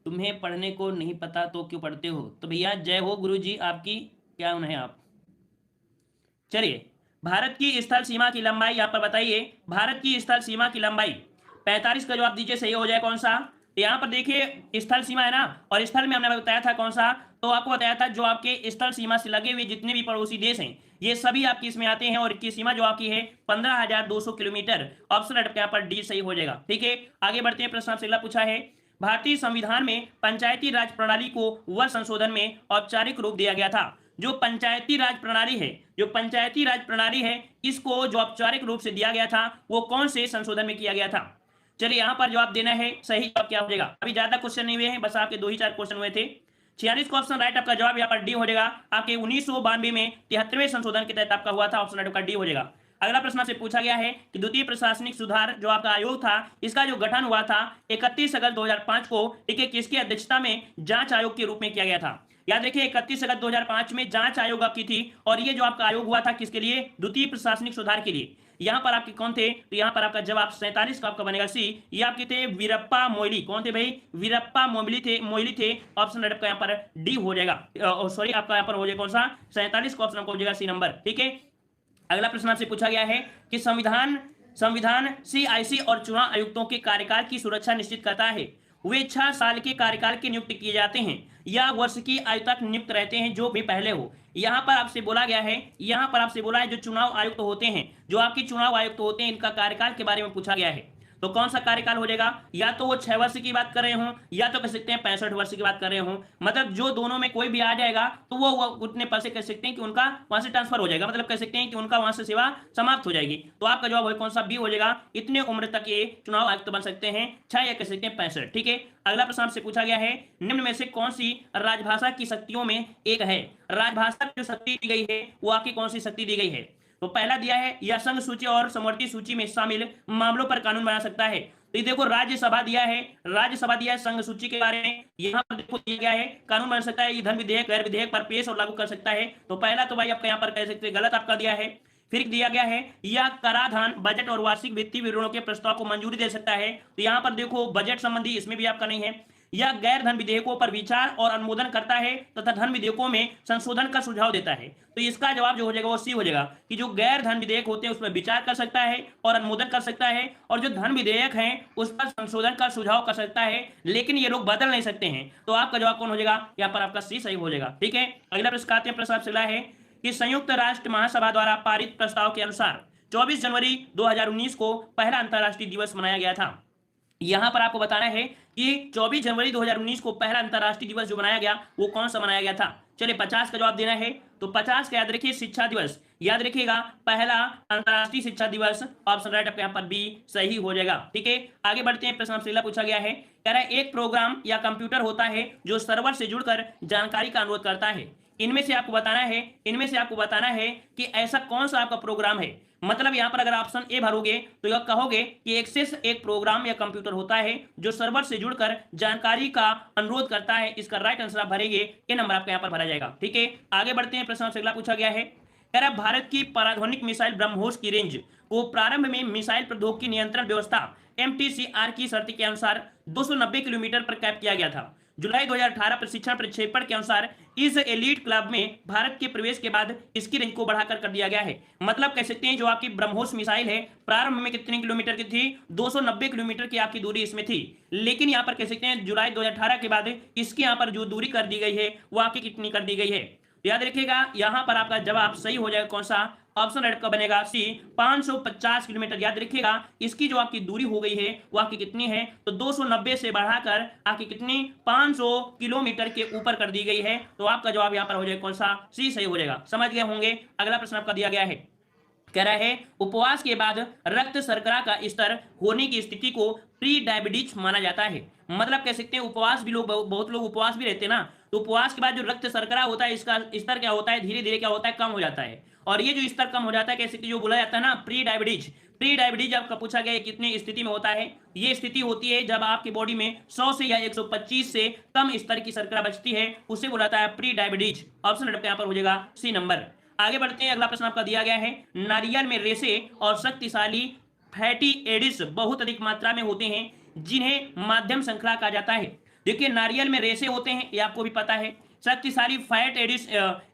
A: तुम्हें पढ़ने को नहीं पता तो क्यों पढ़ते हो, तो भैया जय हो गुरु जी आपकी, क्या उन्हें आप। चलिए भारत की स्थल सीमा की लंबाई यहाँ पर बताइए, भारत की स्थल सीमा की लंबाई 45 का जवाब दीजिए, सही हो जाए कौन सा। तो यहाँ पर देखिए स्थल सीमा है ना, और स्थल में हमने बताया था कौन सा, तो आपको बताया था जो आपके स्थल सीमा से लगे हुए जितने भी पड़ोसी देश हैं ये सभी आपकी इसमें आते हैं, और इनकी सीमा जो आपकी है 15,200 किलोमीटर। ऑप्शन यहाँ पर डी सही हो जाएगा। ठीक है, आगे बढ़ते हैं। प्रश्न आपसे अगला पूछा है, भारतीय संविधान में पंचायती राज प्रणाली को वर्ष संशोधन में औपचारिक रूप दिया गया था। जो पंचायती राज प्रणाली है, जो पंचायती राज प्रणाली है, इसको जो औपचारिक रूप से दिया गया था वो कौन से संशोधन में किया गया था। चलिए यहां पर जवाब देना है, सही जवाब क्या हो जाएगा। अभी ज्यादा क्वेश्चन नहीं हुए हैं, बस आपके 2 ही 4 क्वेश्चन हुए थे। 46 का ऑप्शन राइट आपका जवाब यहाँ पर डी हो जाएगा। आपके 1992 में 73वें संशोधन के तहत आपका हुआ था, ऑप्शन राइट आपका डी हो जाएगा। अगला प्रश्न आपसे पूछा गया है कि द्वितीय प्रशासनिक सुधार जो आपका आयोग था, इसका जो गठन हुआ था 31 अगस्त 2005 को, ठीक है, किसकी अध्यक्षता में जांच आयोग के रूप में किया गया था। याद रखिए 31 अगस्त 2005 में जांच आयोग आपकी थी, और ये जो आपका आयोग हुआ था किसके लिए, द्वितीय प्रशासनिक सुधार के लिए। यहां पर आपके कौन थे, तो यहां पर आपका जवाब 47 का आपका बनेगा सी। ये आपके थे वीरप्पा मोइली। कौन थे भाई, वीरप्पा मोइली थे। ऑप्शन राइट आपका यहां पर डी हो जाएगा, सॉरी आपका यहां पर हो जाएगा कौन सा, 47 का ऑप्शन आपका हो जाएगा सी नंबर। ठीक है, अगला प्रश्न आपसे पूछा गया है कि संविधान सीआईसी और चुनाव आयुक्तों के कार्यकाल की सुरक्षा निश्चित करता है। वे 6 साल के कार्यकाल के नियुक्त किए जाते हैं या वर्ष की आयु तक नियुक्त रहते हैं, जो भी पहले हो। यहां पर आपसे बोला गया है, यहां पर आपसे बोला है जो चुनाव आयुक्त होते हैं, जो आपके चुनाव आयुक्त होते हैं, इनका कार्यकाल के बारे में पूछा गया है। तो कौन सा कार्यकाल हो जाएगा, या तो वो 6 वर्ष की बात कर रहे हो, या तो कह सकते हैं 65 वर्ष की बात कर रहे हो। मतलब जो दोनों में कोई भी आ जाएगा तो वो उतने पर से कह सकते हैं कि उनका वहां से ट्रांसफर हो जाएगा, मतलब कह सकते हैं कि उनका वहां से सेवा समाप्त हो जाएगी। तो आपका जवाब कौन सा, बी हो जाएगा। इतने उम्र तक ये चुनाव आयुक्त बन सकते हैं, 6 या कह सकते हैं 65। ठीक है, अगला प्रश्न आपसे पूछा गया है, निम्न में से कौन सी राजभाषा की शक्तियों में एक है। राजभाषा की जो शक्ति दी गई है वो आपकी कौन सी शक्ति दी गई है। तो पहला दिया है, यह संघ सूची और समवर्ती सूची में शामिल मामलों पर कानून बना सकता है। तो देखो राज्यसभा दिया है, राज्यसभा दिया है संघ सूची के बारे में। यहाँ पर देखो दिया गया है कानून बन सकता है, ये धन विधेयक गैर विधेयक पर पेश और लागू कर सकता है। तो पहला तो भाई आपका यहाँ पर कह सकते हैं गलत आपका दिया है। फिर दिया गया है यह कराधान बजट और वार्षिक वित्तीय विवरणों के प्रस्ताव को मंजूरी दे सकता है। तो यहाँ पर देखो बजट संबंधी इसमें भी आपका नहीं है। यह गैर धन विधेयकों पर विचार और अनुमोदन करता है तथा धन विधेयकों में संशोधन का सुझाव देता है। तो इसका जवाब जो हो जाएगा वो सी हो जाएगा कि जो गैर धन विधेयक होते हैं उसमें विचार कर सकता है और अनुमोदन कर सकता है, और जो धन विधेयक हैं उस पर संशोधन का सुझाव कर सकता है, लेकिन ये लोग बदल नहीं सकते हैं। तो आपका जवाब कौन हो जाएगा, यहाँ पर आपका सी सही हो जाएगा। ठीक है, अगला प्रश्न आते हैं। प्रश्न आपसे मिला है कि संयुक्त राष्ट्र महासभा द्वारा पारित प्रस्ताव के अनुसार 24 जनवरी 2019 को पहला अंतर्राष्ट्रीय दिवस मनाया गया था। यहां पर आपको बताना है कि 24 जनवरी 2019 को पहला अंतर्राष्ट्रीय दिवस जो मनाया गया वो कौन सा मनाया गया था। चलिए 50 का जवाब देना है, तो 50 का याद रखिए शिक्षा दिवस, याद रखिएगा पहला अंतर्राष्ट्रीय शिक्षा दिवस। ऑप्शन राइट आपका यहाँ पर बी सही हो जाएगा। ठीक है, आगे बढ़ते हैं। प्रश्न आपसे पूछा गया है, कह रहा है एक प्रोग्राम या कंप्यूटर होता है जो सर्वर से जुड़कर जानकारी का अनुरोध करता है। इनमें से आपको बताना है कि ऐसा कौन सा आपका प्रोग्राम है। मतलब यहां पर अगर ऑप्शन ए भरोगे तो यह कहोगे कि एक्सेस एक प्रोग्राम या कंप्यूटर होता है जो सर्वर से जुड़कर जानकारी का अनुरोध करता है। इसका राइट आंसर आप भरेंगे, ये नंबर आपका यहां पर भरा जाएगा। ठीक है, आगे बढ़ते हैं। प्रश्न से अगला पूछा गया है, कह रहा भारत की पराध्वनिक मिसाइल ब्रह्मोस की रेंज को प्रारंभ में मिसाइल प्रौद्योगिकी नियंत्रण व्यवस्था MTCR की शर्त के अनुसार 290 किलोमीटर पर कैप किया गया था। जुलाई 2018 प्रशिक्षण प्रक्षेपण के अनुसार इस एलीट क्लब में भारत के प्रवेश के बाद इसकी रेंज को बढ़ाकर कर दिया गया है। मतलब कह सकते हैं जो आपकी ब्रह्मोस मिसाइल है प्रारंभ में कितने किलोमीटर की थी, 290 किलोमीटर की आपकी दूरी इसमें थी, लेकिन यहां पर कह सकते हैं जुलाई 2018 के बाद इसकी यहां पर जो दूरी कर दी गई है वो आपकी कितनी कर दी गई है। याद रखिएगा यहां पर आपका जवाब सही हो जाएगा कौन सा, ऑप्शन राइट का बनेगा सी 550 किलोमीटर। याद रखिएगा इसकी जो आपकी दूरी हो गई है वो आपकी कितनी है, तो 290 से बढ़ाकर आपकी कितनी 500 किलोमीटर के ऊपर कर दी गई है। तो आपका जवाब यहां पर हो जाएगा कौन सा, सी सही हो जाएगा। समझ गए होंगे। अगला प्रश्न आपका दिया गया है, कह रहा है उपवास के बाद रक्त शर्करा का स्तर होने की स्थिति को प्री डायबिटीज माना जाता है। मतलब कह सकते हैं उपवास भी लोग, बहुत लोग उपवास भी रहते हैं ना, तो उपवास के बाद जो रक्त शर्करा होता है इसका स्तर क्या होता है, धीरे धीरे क्या होता है, कम हो जाता है। और ये जो स्तर कम हो जाता है कैसे, जो बोला जाता है ना प्री डायबिटीज, प्री डायबिटीज आपका पूछा गया है कितनी स्थिति में होता है। ये स्थिति होती है जब आपकी बॉडी में 100 से या 125 से कम स्तर की शर्करा बचती है, उसे बोला जाता है प्री डायबिटीज। ऑप्शन यहाँ पर हो जाएगा सी नंबर। आगे बढ़ते हैं। अगला प्रश्न आपका दिया गया है, नारियल में रेशे और शक्तिशाली फैटी एसिड्स बहुत अधिक मात्रा में होते हैं जिन्हें माध्यम श्रृंखला कहा जाता है। देखिए नारियल में रेशे होते हैं ये आपको भी पता है, शक्तिशाली फैट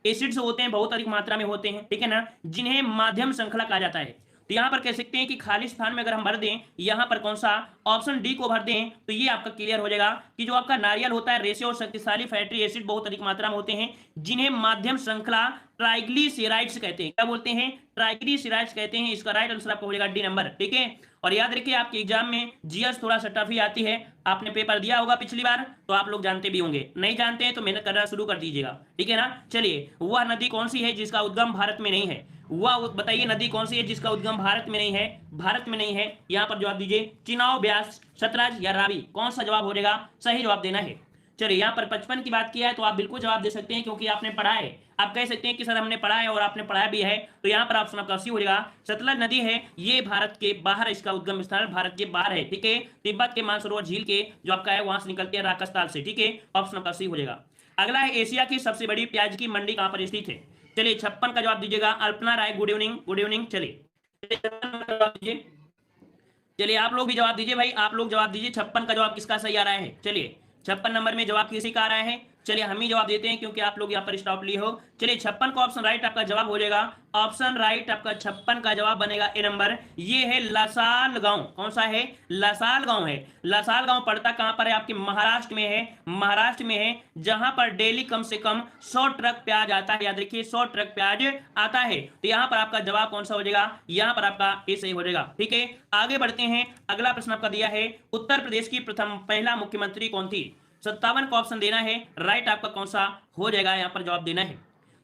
A: एसिड्स होते हैं बहुत अधिक मात्रा में होते हैं, ठीक है ना, जिन्हें माध्यम श्रृंखला कहा जाता है। तो यहां पर कह सकते हैं कि खाली स्थान में अगर हम भर दें यहां पर कौन सा, ऑप्शन डी को भर दें, तो ये आपका क्लियर हो जाएगा कि जो आपका नारियल होता है रेशे और शक्तिशाली फैटी एसिड बहुत अधिक मात्रा में होते हैं जिन्हें माध्यम श्रृंखला ट्राइग्लिसराइड्स कहते हैं। क्या बोलते हैं, ट्राइग्लिसराइड्स कहते हैं। इसका राइट आंसर आपका हो जाएगा डी नंबर। ठीक है, और याद रखिए आपके एग्जाम में जीएस थोड़ा सा टफ ही आती है, आपने पेपर दिया होगा पिछली बार तो आप लोग जानते भी होंगे, नहीं जानते हैं तो मेहनत करना शुरू कर दीजिएगा। ठीक है ना, चलिए वह नदी कौन सी है जिसका उद्गम भारत में नहीं है, वह बताइए नदी कौन सी है जिसका उद्गम भारत में नहीं है, भारत में नहीं है। यहां पर जवाब दीजिए, चिनाब, ब्यास, सतलज या रावी, कौन सा जवाब हो जाएगा, सही जवाब देना है। चलिए यहाँ पर 55 की बात किया है तो आप बिल्कुल जवाब दे सकते हैं क्योंकि आपने पढ़ा है। आप कह सकते हैं कि सर हमने पढ़ा है और आपने पढ़ा भी है, तो यहाँ पर ऑप्शन आपका सी हो जाएगा। सतलज नदी है ये भारत के बाहर, इसका उद्गम स्थान भारत के बाहर है। ठीक है, तिब्बत के मानसरोवर झील के जो आपका है वहां से निकलते हैं राजस्थान से। ठीक है, ऑप्शन आपका सी हो जाएगा। अगला है एशिया की सबसे बड़ी प्याज की मंडी कहां पर स्थित है। चलिए 56 का जवाब दीजिएगा। अल्पना राय गुड इवनिंग, गुड इवनिंग। चलिए आप लोग भी जवाब दीजिए भाई, आप लोग जवाब दीजिए 56 का जवाब किसका सही आ रहा है। चलिए 56 नंबर में जवाब किसी का आ रहा है, चलिए हम ही जवाब देते हैं क्योंकि आप लोग यहाँ पर स्टॉप लिए हो। चलिए 56 का ऑप्शन राइट आपका जवाब हो जाएगा। ऑप्शन राइट आपका 56 का जवाब बनेगा ए नंबर। ये है लसाल गांव। कौन सा है, लसाल गांव है। लसाल गांव पड़ता कहां पर है, आपके महाराष्ट्र में है, महाराष्ट्र में है, जहां पर डेली कम से कम 100 ट्रक प्याज आता है। याद रखिए 100 ट्रक प्याज आता है। तो यहां पर आपका जवाब कौन सा हो जाएगा, यहां पर आपका ए सही हो जाएगा। ठीक है, आगे बढ़ते हैं। अगला प्रश्न आपका दिया है, उत्तर प्रदेश की प्रथम महिला मुख्यमंत्री कौन थी। 57 का ऑप्शन देना है, राइट आपका कौन सा हो जाएगा, यहां पर जवाब देना है।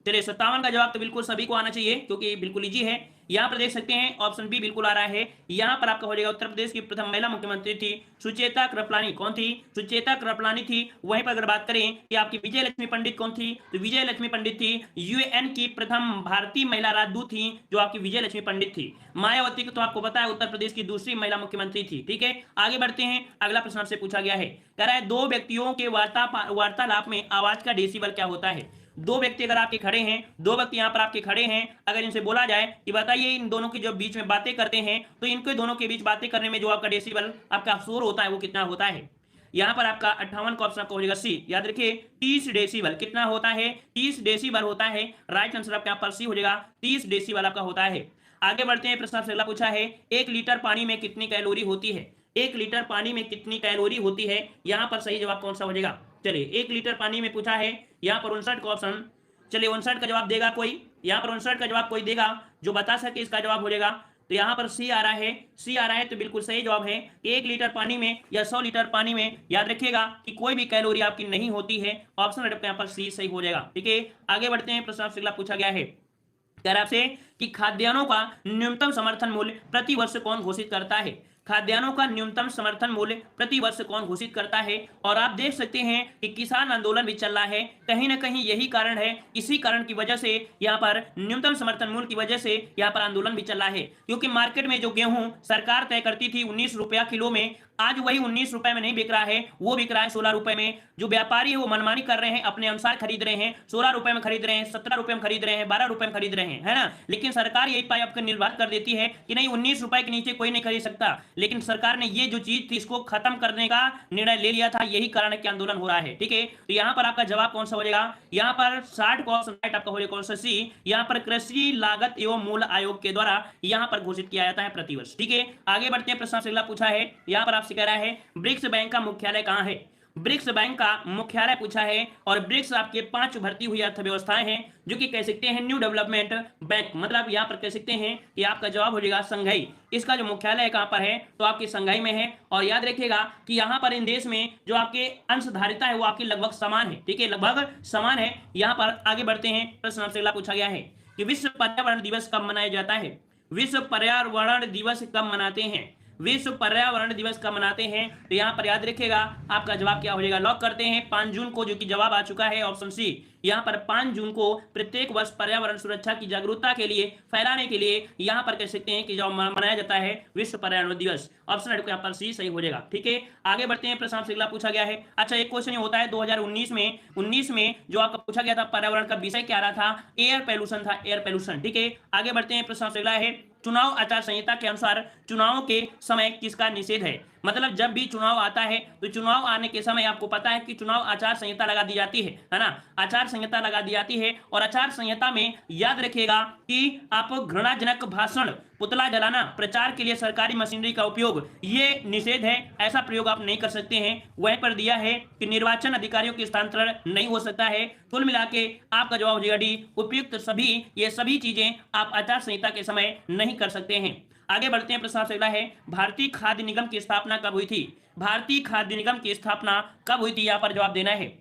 A: चलिए 57 का जवाब तो बिल्कुल सभी को आना चाहिए क्योंकि बिल्कुल इजी है। यहां पर देख सकते हैं ऑप्शन बी बिल्कुल आ रहा है। यहां पर आपका हो जाएगा उत्तर प्रदेश की प्रथम महिला मुख्यमंत्री थी सुचेता कृपलानी। कौन थी, सुचेता कृपलानी थी। वहीं पर अगर बात करें कि आपकी विजय लक्ष्मी पंडित कौन थी, तो विजय लक्ष्मी पंडित थी यूएन की प्रथम भारतीय महिला राजदूत थी जो आपकी विजय लक्ष्मी पंडित थी। मायावती को तो आपको पता है उत्तर प्रदेश की दूसरी महिला मुख्यमंत्री थी। ठीक है, आगे बढ़ते हैं। अगला प्रश्न आपसे पूछा गया है, कह रहा है दो व्यक्तियों के वार्तालाप में आवाज का डेसिबल क्या होता है। दो व्यक्ति अगर आपके खड़े हैं, दो व्यक्ति यहां पर आपके खड़े हैं, अगर इनसे बोला जाए कि बताइए इन दोनों के जो बीच में बातें करते हैं तो इनके दोनों के बीच बातें करने में जो आपका डेसिबल आपका शोर होता है वो कितना होता है। यहाँ पर आपका 58 का ऑप्शन आपका हो जाएगा सी। याद रखिए 30 डेसिबल कितना होता है, 30 डेसिबल होता है। राइट आंसर आपका यहाँ पर सी हो जाएगा, 30 डेसिबल आपका होता है। आगे बढ़ते हैं, प्रश्न आपसे अगला पूछा है 1 लीटर पानी में कितनी कैलोरी होती है। 1 लीटर पानी में कितनी कैलोरी होती है, यहाँ पर सही जवाब कौन सा हो जाएगा। चलिए 1 लीटर पानी में पूछा है, यहाँ पर 59 का ऑप्शन, चलिए 59 का जवाब देगा कोई, यहाँ पर 59 का जवाब कोई देगा जो बता सके इसका जवाब हो जाएगा। तो यहाँ पर सी आ रहा है, सी आ रहा है, तो बिल्कुल सही जवाब है कि 1 लीटर पानी में या 100 लीटर पानी में याद रखिएगा कि कोई भी कैलोरी आपकी नहीं होती है। ऑप्शन यहाँ पर सी सही हो जाएगा। ठीक है, आगे बढ़ते हैं, प्रश्न आपसे अगला पूछा गया है कह रहा आपसे कि खाद्यान्नों का न्यूनतम समर्थन मूल्य प्रति वर्ष कौन घोषित करता है। खाद्यान्नों का न्यूनतम समर्थन मूल्य प्रति वर्ष कौन घोषित करता है। और आप देख सकते हैं कि किसान आंदोलन भी चल रहा है, कहीं ना कहीं यही कारण है, इसी कारण की वजह से यहाँ पर न्यूनतम समर्थन मूल्य की वजह से यहाँ पर आंदोलन भी चल रहा है। क्योंकि मार्केट में जो गेहूं सरकार तय करती थी 19 रुपया किलो में, आज वही 19 रुपए में नहीं बिक रहा है, वो बिक रहा है 16 रुपए में। जो व्यापारी है वो मनमानी कर रहे हैं, अपने अनुसार खरीद रहे हैं, 16 रुपए में खरीद रहे हैं, 17 रुपए में खरीद रहे हैं, 12 रुपए में खरीद रहे हैं, है ना। लेकिन सरकार यही पाई आपको निर्धारित कर देती है कि नहीं 19 रुपए के नीचे कोई नहीं खरीद सकता। लेकिन सरकार ने ये जो चीज थी इसको खत्म करने का निर्णय ले लिया था, यही कारण है कि आंदोलन हो रहा है। ठीक है, तो यहाँ पर आपका जवाब कौन सा हो जाएगा, यहाँ पर 60 का ऑप्शन राइट आपका हो जाएगा कौन सा सी। यहाँ पर कृषि लागत एवं मूल्य आयोग के द्वारा यहाँ पर घोषित किया जाता है प्रतिवर्ष। ठीक है, आगे बढ़ते हैं, प्रश्न से अगला पूछा है, यहाँ पर आपसे कह रहा है ब्रिक्स बैंक का मुख्यालय कहां है। ब्रिक्स बैंक का मुख्यालय पूछा है, और ब्रिक्स आपके 5 उभरती हुई अर्थव्यवस्थाएं हैं जो कि कह सकते हैं न्यू डेवलपमेंट बैंक, मतलब यहां पर कह सकते हैं कि आपका जवाब हो जाएगा संघाई। इसका जो मुख्यालय कहां पर है, तो आपकी संघाई में है। और याद रखिएगा कि यहां पर इन देश में जो आपके अंशधारिता है वो आपकी लगभग समान है। ठीक है, लगभग समान है। यहां पर आगे बढ़ते हैं, प्रश्न आपसे अगला पूछा गया है कि विश्व पर्यावरण दिवस कब मनाया जाता है। विश्व पर्यावरण दिवस कब मनाते हैं, विश्व पर्यावरण दिवस कब मनाते हैं। तो यहाँ पर याद रखिएगा आपका जवाब क्या हो जाएगा, लॉक करते हैं 5 जून को, जो कि जवाब आ चुका है ऑप्शन सी। यहाँ पर 5 जून को प्रत्येक वर्ष पर्यावरण सुरक्षा की जागरूकता के लिए, फैलाने के लिए यहाँ पर कह सकते हैं कि जो मनाया जाता है विश्व पर्यावरण दिवस। ऑप्शन यहाँ पर सी सही हो जाएगा। ठीक है, आगे बढ़ते हैं, प्रश्न आपसे अगला पूछा गया है। अच्छा, एक क्वेश्चन होता है 2019 में जो आपका पूछा गया था पर्यावरण का विषय क्या रहा था, एयर पोल्यूशन था, एयर पोल्यूशन। ठीक है, आगे बढ़ते हैं, प्रश्न आपसे अगला है चुनाव आचार संहिता के अनुसार चुनाव के समय किसका निषेध है। मतलब जब भी चुनाव आता है तो चुनाव आने के समय आपको पता है कि चुनाव आचार संहिता लगा दी जाती है ना, आचार संहिता लगा दी जाती है। और आचार संहिता में याद रखिएगा कि आप घृणाजनक भाषण, पुतला जलाना, प्रचार के लिए सरकारी मशीनरी का उपयोग, ये निषेध है, ऐसा प्रयोग आप नहीं कर सकते हैं। वहीं पर दिया है कि निर्वाचन अधिकारियों के स्थानांतरण नहीं हो सकता है। कुल मिला के आपका जवाब हो जाएगा डी, उपयुक्त सभी, ये सभी चीजें आप आचार संहिता के समय नहीं कर सकते हैं। आगे बढ़ते हैं, प्रश्न आपसे अगला है भारतीय खाद्य निगम की स्थापना कब हुई थी। भारतीय खाद्य निगम की स्थापना कब हुई थी, यहाँ पर जवाब देना है।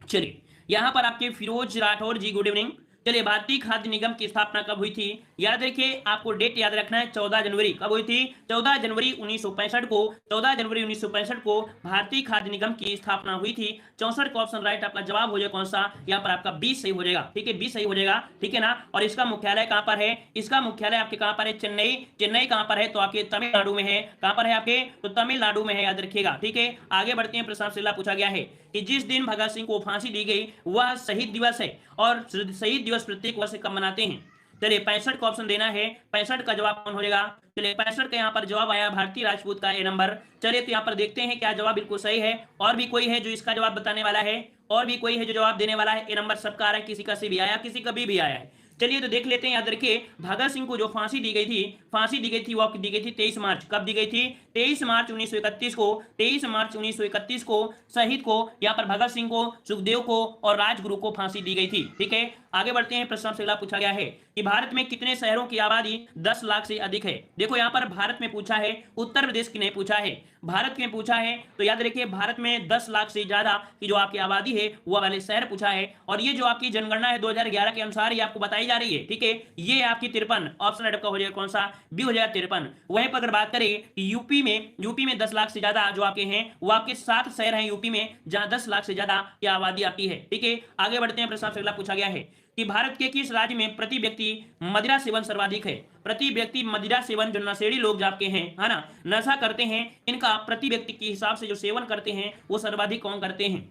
A: चलिए, यहाँ पर आपके फिरोज राठौर जी, गुड इवनिंग। चलिए, भारतीय खाद्य निगम की स्थापना कब हुई थी, याद रखिए, आपको डेट याद रखना है, 14 जनवरी। कब हुई थी, 14 जनवरी 1965 को, 14 जनवरी 1965 को भारतीय खाद्य निगम की स्थापना हुई थी। 64 का ऑप्शन राइट आपका जवाब हो जाएगा कौन सा, यहाँ पर आपका 20 सही हो जाएगा। ठीक है, 20 सही हो जाएगा। ठीक है ना, और इसका मुख्यालय कहाँ पर है, इसका मुख्यालय आपके कहाँ पर है, चेन्नई। चेन्नई कहाँ पर है, तो आपके तमिलनाडु में है। कहाँ पर है आपके, तो तमिलनाडु में है, याद रखिएगा। ठीक है, आगे बढ़ते हैं, प्रश्न से पूछा गया है कि जिस दिन भगत सिंह को फांसी दी गई वह शहीद दिवस है, और शहीद दिवस प्रत्येक वर्ष कब मनाते हैं। चलिए, 65 का ऑप्शन देना है, 65 का जवाब कौन हो जाएगा। चलिए, 65 का यहाँ पर जवाब आया भारतीय राजपूत का ए नंबर। चलिए, तो यहाँ पर देखते हैं क्या जवाब बिल्कुल सही है। और भी कोई है जो इसका जवाब बताने वाला है, और भी कोई है जो जवाब देने वाला है। ए नंबर सबका आ रहा है, किसी का से भी आया, किसी का भी आया है। चलिए, तो देख लेते हैं। याद रखिए, भगत सिंह को जो फांसी दी गई थी, वो दी गई थी 23 मार्च। कब दी गई थी, 23 मार्च 1931 को। 23 मार्च 1931 को शहीद को, यहाँ पर भगत सिंह को, सुखदेव को और राजगुरु को फांसी दी गई थी। ठीक है, आगे बढ़ते हैं, प्रश्न से अगला पूछा गया है कि भारत में कितने शहरों की आबादी 10 लाख से अधिक है। देखो, यहाँ पर भारत में पूछा है, उत्तर प्रदेश की नहीं पूछा है, भारत में पूछा है। तो याद रखिए, भारत में 10 लाख से ज्यादा की जो आपकी आबादी है वो वाले शहर पूछा है। और ये जो आपकी जनगणना है 2011 के अनुसार ये आपको बताई जा रही है। ठीक है, ये आपकी 53, ऑप्शन आपका हो जाएगा कौन सा, बी हो जाएगा 53। वहीं पर अगर बात करें यूपी में 10 लाख से ज्यादा जो आपके हैं वो आपके 7 शहर हैं यूपी में जहां 10 लाख से ज्यादा की आबादी आती है। ठीक है, आगे बढ़ते हैं, प्रश्न से अगला पूछा गया है कि भारत के किस राज्य में प्रति व्यक्ति मदिरा सेवन सर्वाधिक है। प्रति व्यक्ति मदिरा सेवन, जो नशेड़ी लोग आपके हैं, है ना, नशा करते हैं, इनका प्रति व्यक्ति के हिसाब से जो सेवन करते हैं वो सर्वाधिक कौन करते हैं।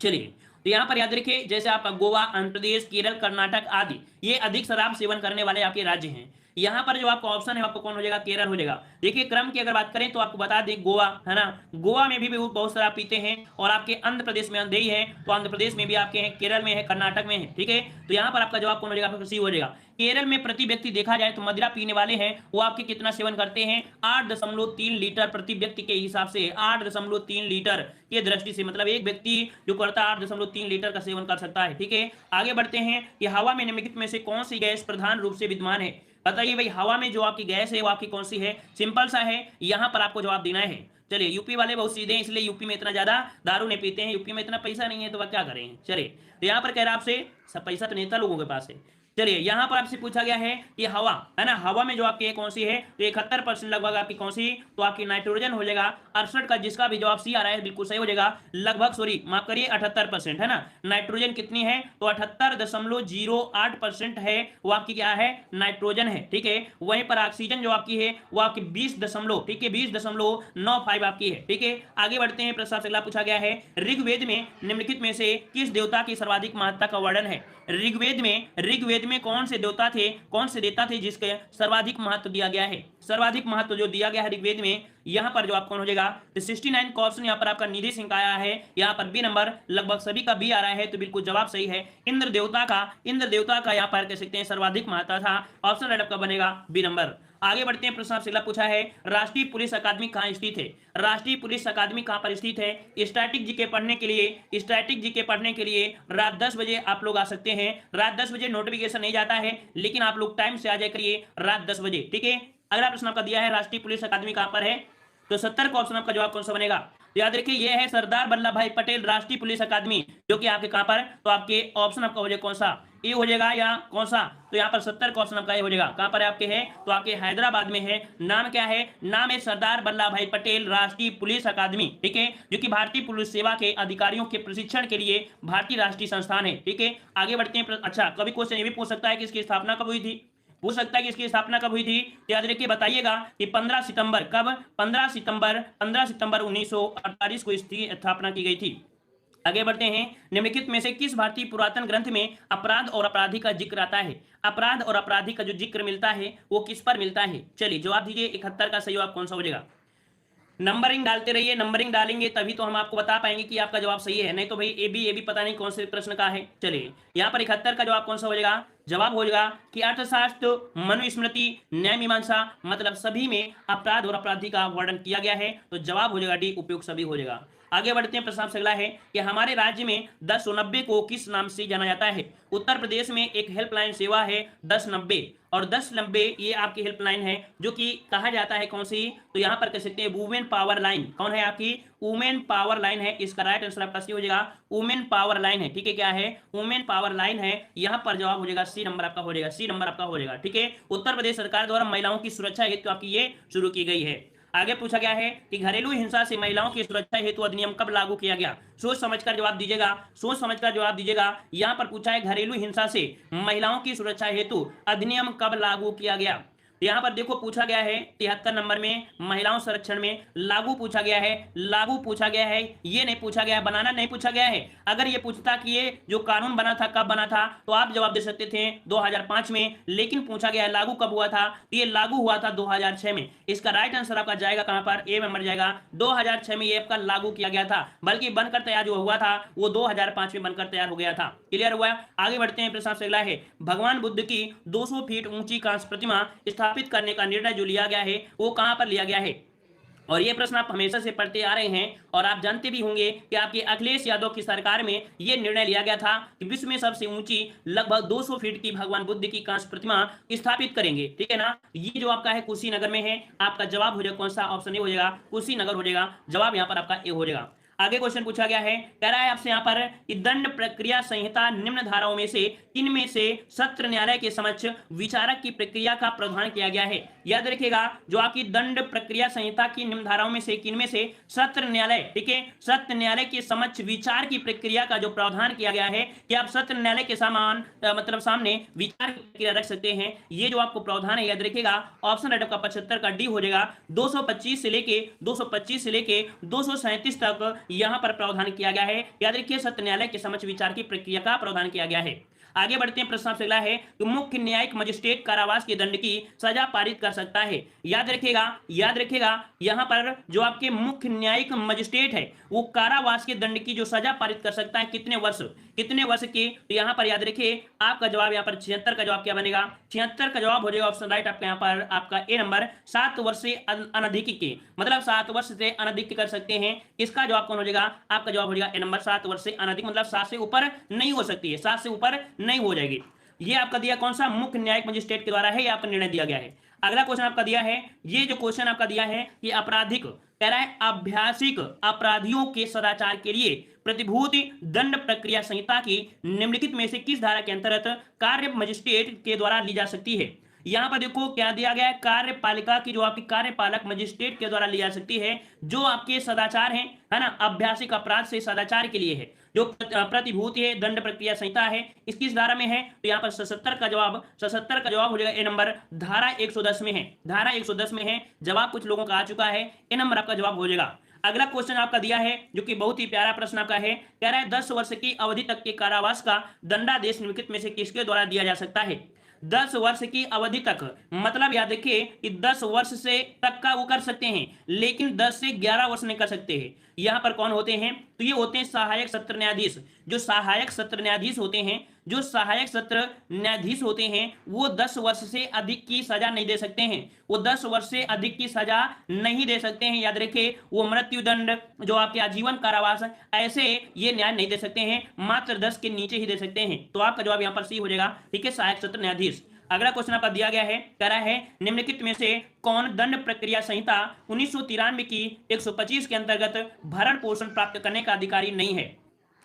A: चलिए, तो यहाँ पर याद रखिए, जैसे आपका गोवा, आंध्र प्रदेश, केरल, कर्नाटक आदि, ये अधिक शराब सेवन करने वाले आपके राज्य हैं। यहाँ पर जो आपका ऑप्शन है आपको कौन हो जाएगा, केरल हो जाएगा। देखिए क्रम की अगर बात करें तो आपको बता दें गोवा है ना, गोवा में भी बहुत सारा पीते हैं, और आपके आंध्र प्रदेश में अंधेरी है, तो आंध्र प्रदेश में भी आपके हैं, केरल में है, कर्नाटक में है, ठीक है। तो यहाँ पर आपका जवाब कौन हो जाएगा, सी हो जाएगा। केरल में प्रति व्यक्ति देखा जाए तो मदिरा पीने वाले हैं वो आपके कितना सेवन करते हैं, 8.3 लीटर प्रति व्यक्ति के हिसाब से, 8.3 लीटर की दृष्टि से, मतलब एक व्यक्ति जो करता है 8.3 लीटर का सेवन कर सकता है, ठीक है। आगे बढ़ते हैं कि हवा में निम्नलिखित में से कौन सी गैस प्रधान रूप से विद्यमान है। बताइए भाई, हवा में जो आपकी गैस है वो आपकी कौन सी है, सिंपल सा है, यहां पर आपको जवाब देना है। चलिए, यूपी वाले बहुत सीधे हैं, इसलिए यूपी में इतना ज्यादा दारू नहीं पीते हैं, यूपी में इतना पैसा नहीं है तो वह क्या करें। चलिए, तो यहां पर कह रहा आपसे सब पैसा तो नेता लोगों के पास है। चलिए, यहां पर आपसे पूछा गया है कि हवा है ना, हवा में जो आपकी कौन सी है, तो 71% लगभग आपकी कौन सी, तो आपकी नाइट्रोजन हो जाएगा। 68 का जिसका भी जवाब सी आ रहा है बिल्कुल सही हो जाएगा, लगभग, सॉरी माफ करिए, 78% है ना। नाइट्रोजन कितनी है, तो 78.08% है, वो आपकी क्या है, नाइट्रोजन है, ठीक है। वहीं पर ऑक्सीजन जो आपकी है वो आपकी 20 दशमलव, ठीक है, 20.95 आपकी है, ठीक है। आगे बढ़ते हैं, प्रश्न अगला पूछा गया है, ऋग्वेद में निम्नलिखित में से किस देवता की सर्वाधिक महत्ता का वर्णन है। ऋग्वेद में कौन से देवता थे जिसके सर्वाधिक महत्व दिया गया है, सर्वाधिक महत्व जो दिया गया है ऋग्वेद में, यहां पर जो आप कौन हो जाएगा, तो 69 का ऑप्शन यहां पर आपका निधि सिंह का आया है, यहां पर बी नंबर, लगभग सभी का बी आ रहा है, तो बिल्कुल जवाब सही है। इंद्र देवता का यहां पर कह सकते हैं सर्वाधिक महत्व था, ऑप्शन राइट आपका बनेगा बी नंबर। आगे बढ़ते हैं, प्रश्न आपसे अगला पूछा है, राष्ट्रीय पुलिस अकादमी कहां स्थित है। राष्ट्रीय पुलिस अकादमी कहां पर स्थित है। स्टैटिक जीके पढ़ने के लिए रात 10 बजे आप लोग आ सकते हैं। रात 10 बजे नोटिफिकेशन नहीं जाता है, लेकिन आप लोग टाइम से आ जाए करिए रात 10 बजे, ठीक है। अगला प्रश्न आपका दिया है, राष्ट्रीय पुलिस अकादमी कहां पर है, तो 70 का ऑप्शन आपका जवाब कौन सा बनेगा। याद रखिए, यह है सरदार वल्लभ भाई पटेल राष्ट्रीय पुलिस अकादमी, जो कि आपके कहां पर, तो आपके ऑप्शन आपका हो जाएगा कौन सा, ए हो जाएगा या कौन सा, तो यहाँ पर 70 का ऑप्शन आपका ए हो जाएगा। कहां पर आपके है, तो आपके हैदराबाद में है। नाम क्या है, नाम है सरदार वल्लभ भाई पटेल राष्ट्रीय पुलिस अकादमी, ठीक है, जो कि भारतीय पुलिस सेवा के अधिकारियों के प्रशिक्षण के लिए भारतीय राष्ट्रीय संस्थान है, ठीक है। आगे बढ़ते हैं, अच्छा कभी क्वेश्चन ये भी पूछ सकता है कि इसकी स्थापना कब हुई थी, पूछ सकता है कि इसकी स्थापना कब हुई थी, तो याद रखिए बताइएगा कि 15 सितंबर, कब, 15 सितंबर 1948 को इसकी स्थापना की गई थी। आगे बढ़ते हैं, निम्नलिखित में से किस भारतीय पुरातन ग्रंथ में अपराध और अपराधी का जिक्र आता है। अपराध और अपराधी का जो जिक्र मिलता है वो किस पर मिलता है। चलिए जवाब दीजिए, 71 का सही जवाब कौन सा हो जाएगा। नंबरिंग डालते रहिए, नंबरिंग डालेंगे तभी तो हम आपको बता पाएंगे कि आपका जवाब सही है, नहीं तो भाई ए बी पता नहीं कौन से प्रश्न का है। चलिए, यहाँ पर 71 का जवाब कौन सा हो जाएगा, जवाब हो जाएगा कि अर्थशास्त्र, मनुस्मृति, न्याय मीमांसा, मतलब सभी में अपराध और अपराधी का वर्णन किया गया है, तो जवाब हो जाएगा डी, उपयुक्त सभी हो जाएगा। आगे बढ़ते हैं, प्रश्न अगला है कि हमारे राज्य में 1090 को किस नाम से जाना जाता है। उत्तर प्रदेश में एक हेल्पलाइन सेवा है 1090, और 1090 ये आपकी हेल्पलाइन है, जो कि कहा जाता है कौन सी, तो यहां पर कह सकते हैं वुमेन पावर लाइन। कौन है आपकी, वुमेन पावर लाइन है, इसका राइट आंसर आपका सी हो जाएगा, वुमेन पावर लाइन है, ठीक है। क्या है, वुमेन पावर लाइन है, यहां पर जवाब हो जाएगा सी नंबर आपका हो जाएगा, सी नंबर आपका हो जाएगा, ठीक है। उत्तर प्रदेश सरकार द्वारा महिलाओं की सुरक्षा हेतु आपकी ये शुरू की गई है। आगे पूछा गया है कि घरेलू हिंसा से महिलाओं की सुरक्षा हेतु अधिनियम कब लागू किया गया। सोच समझकर जवाब दीजिएगा, सोच समझकर जवाब दीजिएगा। यहां पर पूछा है घरेलू हिंसा से महिलाओं की सुरक्षा हेतु अधिनियम कब लागू किया गया। यहां पर देखो पूछा गया है 73 नंबर में, महिलाओं संरक्षण में लागू पूछा गया है, लागू पूछा गया है, ये नहीं पूछा गया है, बनाना नहीं पूछा गया है। अगर ये पूछता कि ये जो कानून बना था कब बना था, तो आप जवाब दे सकते थे 2005 में, लेकिन पूछा गया है लागू कब हुआ था, तो ये लागू हुआ था 2006 में। इसका राइट आंसर आपका जाएगा कहां पर, ए नंबर जाएगा, 2006 में ये आपका लागू किया गया था, बल्कि बनकर तैयार जो हुआ था वो 2005 में बनकर तैयार हो गया था। क्लियर हुआ। आगे बढ़ते हैं, प्रश्न अगला है, भगवान बुद्ध की 200 फीट ऊंची कांस्य प्रतिमा स्थापित करने का निर्णय जो लिया गया है वो कहां पर लिया गया है। और ये प्रश्न आप हमेशा से पढ़ते आ रहे हैं, और आप जानते भी होंगे कि आपके अखिलेश यादव की सरकार में ये निर्णय लिया गया था कि विश्व में सबसे ऊंची लगभग 200 फीट की भगवान बुद्ध की कांस्य प्रतिमा स्थापित करेंगे, ठीक है ना। ये जो आपका है कुशीनगर में है, आपका जवाब हो जाएगा कौन सा, ऑप्शन ए हो जाएगा, कुशीनगर हो जाएगा, जवाब यहाँ पर आपका ए हो जाएगा। आगे क्वेश्चन पूछा गया है, कह रहा है आपसे यहाँ पर कि दंड प्रक्रिया संहिता निम्न धाराओं में से किन में से सत्र न्यायालय के समक्ष विचारक की प्रक्रिया का प्रावधान किया गया है। याद रखिएगा, जो आपकी दंड प्रक्रिया संहिता की निम्न धाराओं में से किन में से सत्र न्यायालय, ठीक है, सत्र न्यायालय के समक्ष विचार की प्रक्रिया का जो प्रावधान किया गया है कि आप सत्र न्यायालय के समान मतलब सामने विचार की प्रक्रिया रख सकते हैं, ये जो आपको प्रावधान है याद रखिएगा, ऑप्शन राइट आपका 75 का डी हो जाएगा। 225 से लेके 237 तक यहां पर प्रावधान किया गया है। याद रखिए, सत्र न्यायालय के समक्ष विचार की प्रक्रिया का प्रावधान किया गया है। आगे बढ़ते हैं, प्रश्न आपसे अगला है कि मुख्य न्यायिक मजिस्ट्रेट कारावास के दंड की सजा पारित कर सकता है। याद रखिएगा यहाँ पर जो आपके मुख्य न्यायिक मजिस्ट्रेट है वो कारावास के दंड की जो सजा पारित कर सकता है कितने वर्ष की, तो यहाँ पर याद रखिए आपका जवाब यहाँ पर 76 का जवाब क्या बनेगा, 76 का जवाब हो जाएगा ऑप्शन राइट आपका यहाँ पर आपका ए नंबर। 7 वर्ष से अनधिक के, मतलब 7 वर्ष से अनधिक कर सकते हैं, इसका जवाब कौन हो जाएगा, आपका जवाब हो जाएगा ए नंबर। 7 वर्ष से अनधिक मतलब 7 से ऊपर नहीं हो सकती है, 7 से ऊपर नहीं हो जाएगी। ये आपका दिया कौन सा, मुख्य न्यायिक मजिस्ट्रेट के द्वारा है, यहाँ पर निर्णय दिया गया है। अगला क्वेश्चन आपका दिया है, ये जो क्वेश्चन आपका दिया है ये आपराधिक कह रहा है अभ्यासिक अपराधियों के सदाचार के लिए प्रतिभूति दंड प्रक्रिया संहिता की निम्नलिखित में से किस धारा के अंतर्गत कार्य मजिस्ट्रेट के द्वारा ली जा सकती है। यहां पर देखो क्या दिया गया है, कार्यपालिका की जो आपकी कार्यपालक मजिस्ट्रेट के द्वारा ली जा सकती है जो आपके सदाचार हैं, है ना, अभ्यासिक अपराध से सदाचार के लिए है, जो प्रतिभूति है दंड प्रक्रिया संहिता है, इस किस धारा में है, तो यहाँ पर 77 का जवाब हो जाएगा ए नंबर, धारा 110 में है, धारा 110 में है। जवाब कुछ लोगों का आ चुका है, ए नंबर आपका जवाब हो जाएगा। अगला क्वेश्चन आपका दिया है जो कि बहुत ही प्यारा प्रश्न आपका है, कह रहा है 10 वर्ष की अवधि तक के कारावास का दंडादेश निम्नलिखित में से किसके द्वारा दिया जा सकता है। 10 वर्ष की अवधि तक मतलब याद रखिए कि 10 वर्ष से तक का वो कर सकते हैं, लेकिन 10 से 11 वर्ष नहीं कर सकते हैं। यहां पर कौन होते हैं, तो ये होते हैं सहायक सत्र न्यायाधीश। जो सहायक सत्र न्यायाधीश होते हैं वो 10 वर्ष से अधिक की सजा नहीं दे सकते हैं, वो 10 वर्ष से अधिक की सजा नहीं दे सकते हैं। याद रखिए वो मृत्युदंड, जो आपके आजीवन कारावास, ऐसे ये न्याय नहीं दे सकते हैं, मात्र 10 के नीचे ही दे सकते हैं। तो आपका जवाब यहाँ पर सी हो जाएगा, ठीक है, सहायक सत्र न्यायाधीश। अगला क्वेश्चन आपका दिया गया है, कह रहा है निम्नलिखित में से कौन दंड प्रक्रिया संहिता 1993 की 125 के अंतर्गत भरण पोषण प्राप्त करने का अधिकारी नहीं है।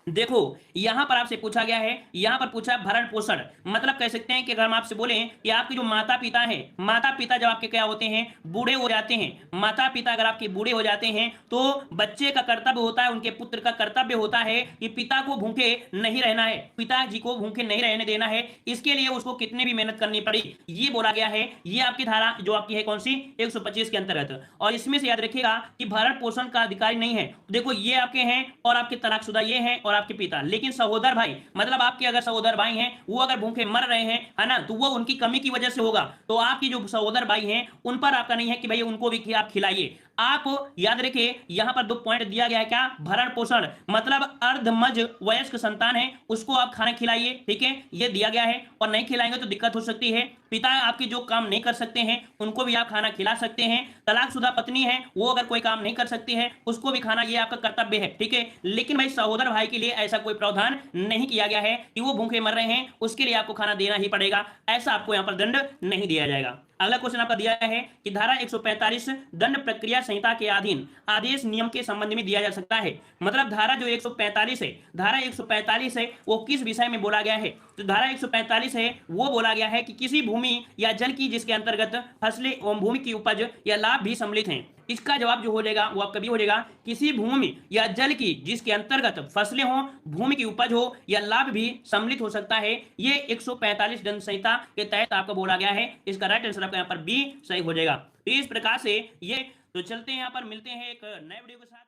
A: देखो यहां पर आपसे पूछा गया है, यहां पर पूछा भरण पोषण, मतलब कह सकते हैं कि अगर हम आपसे बोलें कि आपके जो माता पिता हैं, माता पिता जब आपके क्या होते हैं, बूढ़े हो जाते हैं, माता पिता अगर आपके बूढ़े हो जाते हैं तो बच्चे का कर्तव्य होता है, उनके पुत्र का कर्तव्य होता है कि पिता को भूखे नहीं रहना है, पिताजी को भूखे नहीं रहने देना है, इसके लिए उसको कितने भी मेहनत करनी पड़ी, ये बोला गया है। ये आपकी धारा जो आपकी है कौन सी, 125 के अंतर्गत। और इसमें से याद रखिएगा कि भरण पोषण का अधिकारी नहीं है। देखो ये आपके हैं और आपके तलाकशुदा ये हैं और आपके पिता, लेकिन सहोदर भाई, मतलब आपके अगर सहोदर भाई हैं वो अगर भूखे मर रहे हैं, है ना, तो वो उनकी कमी की वजह से होगा। तो आपकी जो सहोदर भाई हैं उन पर आपका नहीं है कि भाई उनको भी आप खिलाइए। आप याद रखिए यहां पर 2 पॉइंट दिया गया है, क्या, भरण पोषण, मतलब अर्धमज वयस्क संतान है उसको आप खाना खिलाइए, ठीक है, ये दिया गया है। और नहीं खिलाएंगे तो दिक्कत हो सकती है। पिता आपके जो काम नहीं कर सकते हैं उनको भी आप खाना खिला सकते हैं। तलाकशुदा पत्नी है वो अगर कोई काम नहीं कर सकती है उसको भी खाना, ये आपका कर्तव्य है, ठीक है। लेकिन भाई सहोदर भाई के लिए ऐसा कोई प्रावधान नहीं किया गया है कि वो भूखे मर रहे हैं उसके लिए आपको खाना देना ही पड़ेगा, ऐसा आपको यहां पर दंड नहीं दिया जाएगा। अगला क्वेश्चन आपका दिया है कि धारा 145 दंड प्रक्रिया संहिता के अधीन आदेश नियम के संबंध में दिया जा सकता है। मतलब धारा जो 145 है, धारा 145 है वो किस विषय में बोला गया है, तो धारा 145 है वो बोला गया है कि किसी भूमि या जल की जिसके अंतर्गत फसलें एवं भूमि की उपज या लाभ भी सम्मिलित हैं। इसका जवाब जो हो जाएगा वो आपका भी हो जाएगा, किसी भूमि या जल की जिसके अंतर्गत फसलें हो, भूमि की उपज हो या लाभ भी सम्मिलित हो सकता है, ये 145 दंड संहिता के तहत आपको बोला गया है। इसका राइट आंसर आपका यहाँ पर बी सही हो जाएगा। तो इस प्रकार से ये, तो चलते हैं यहाँ पर, मिलते हैं एक नए वीडियो के साथ।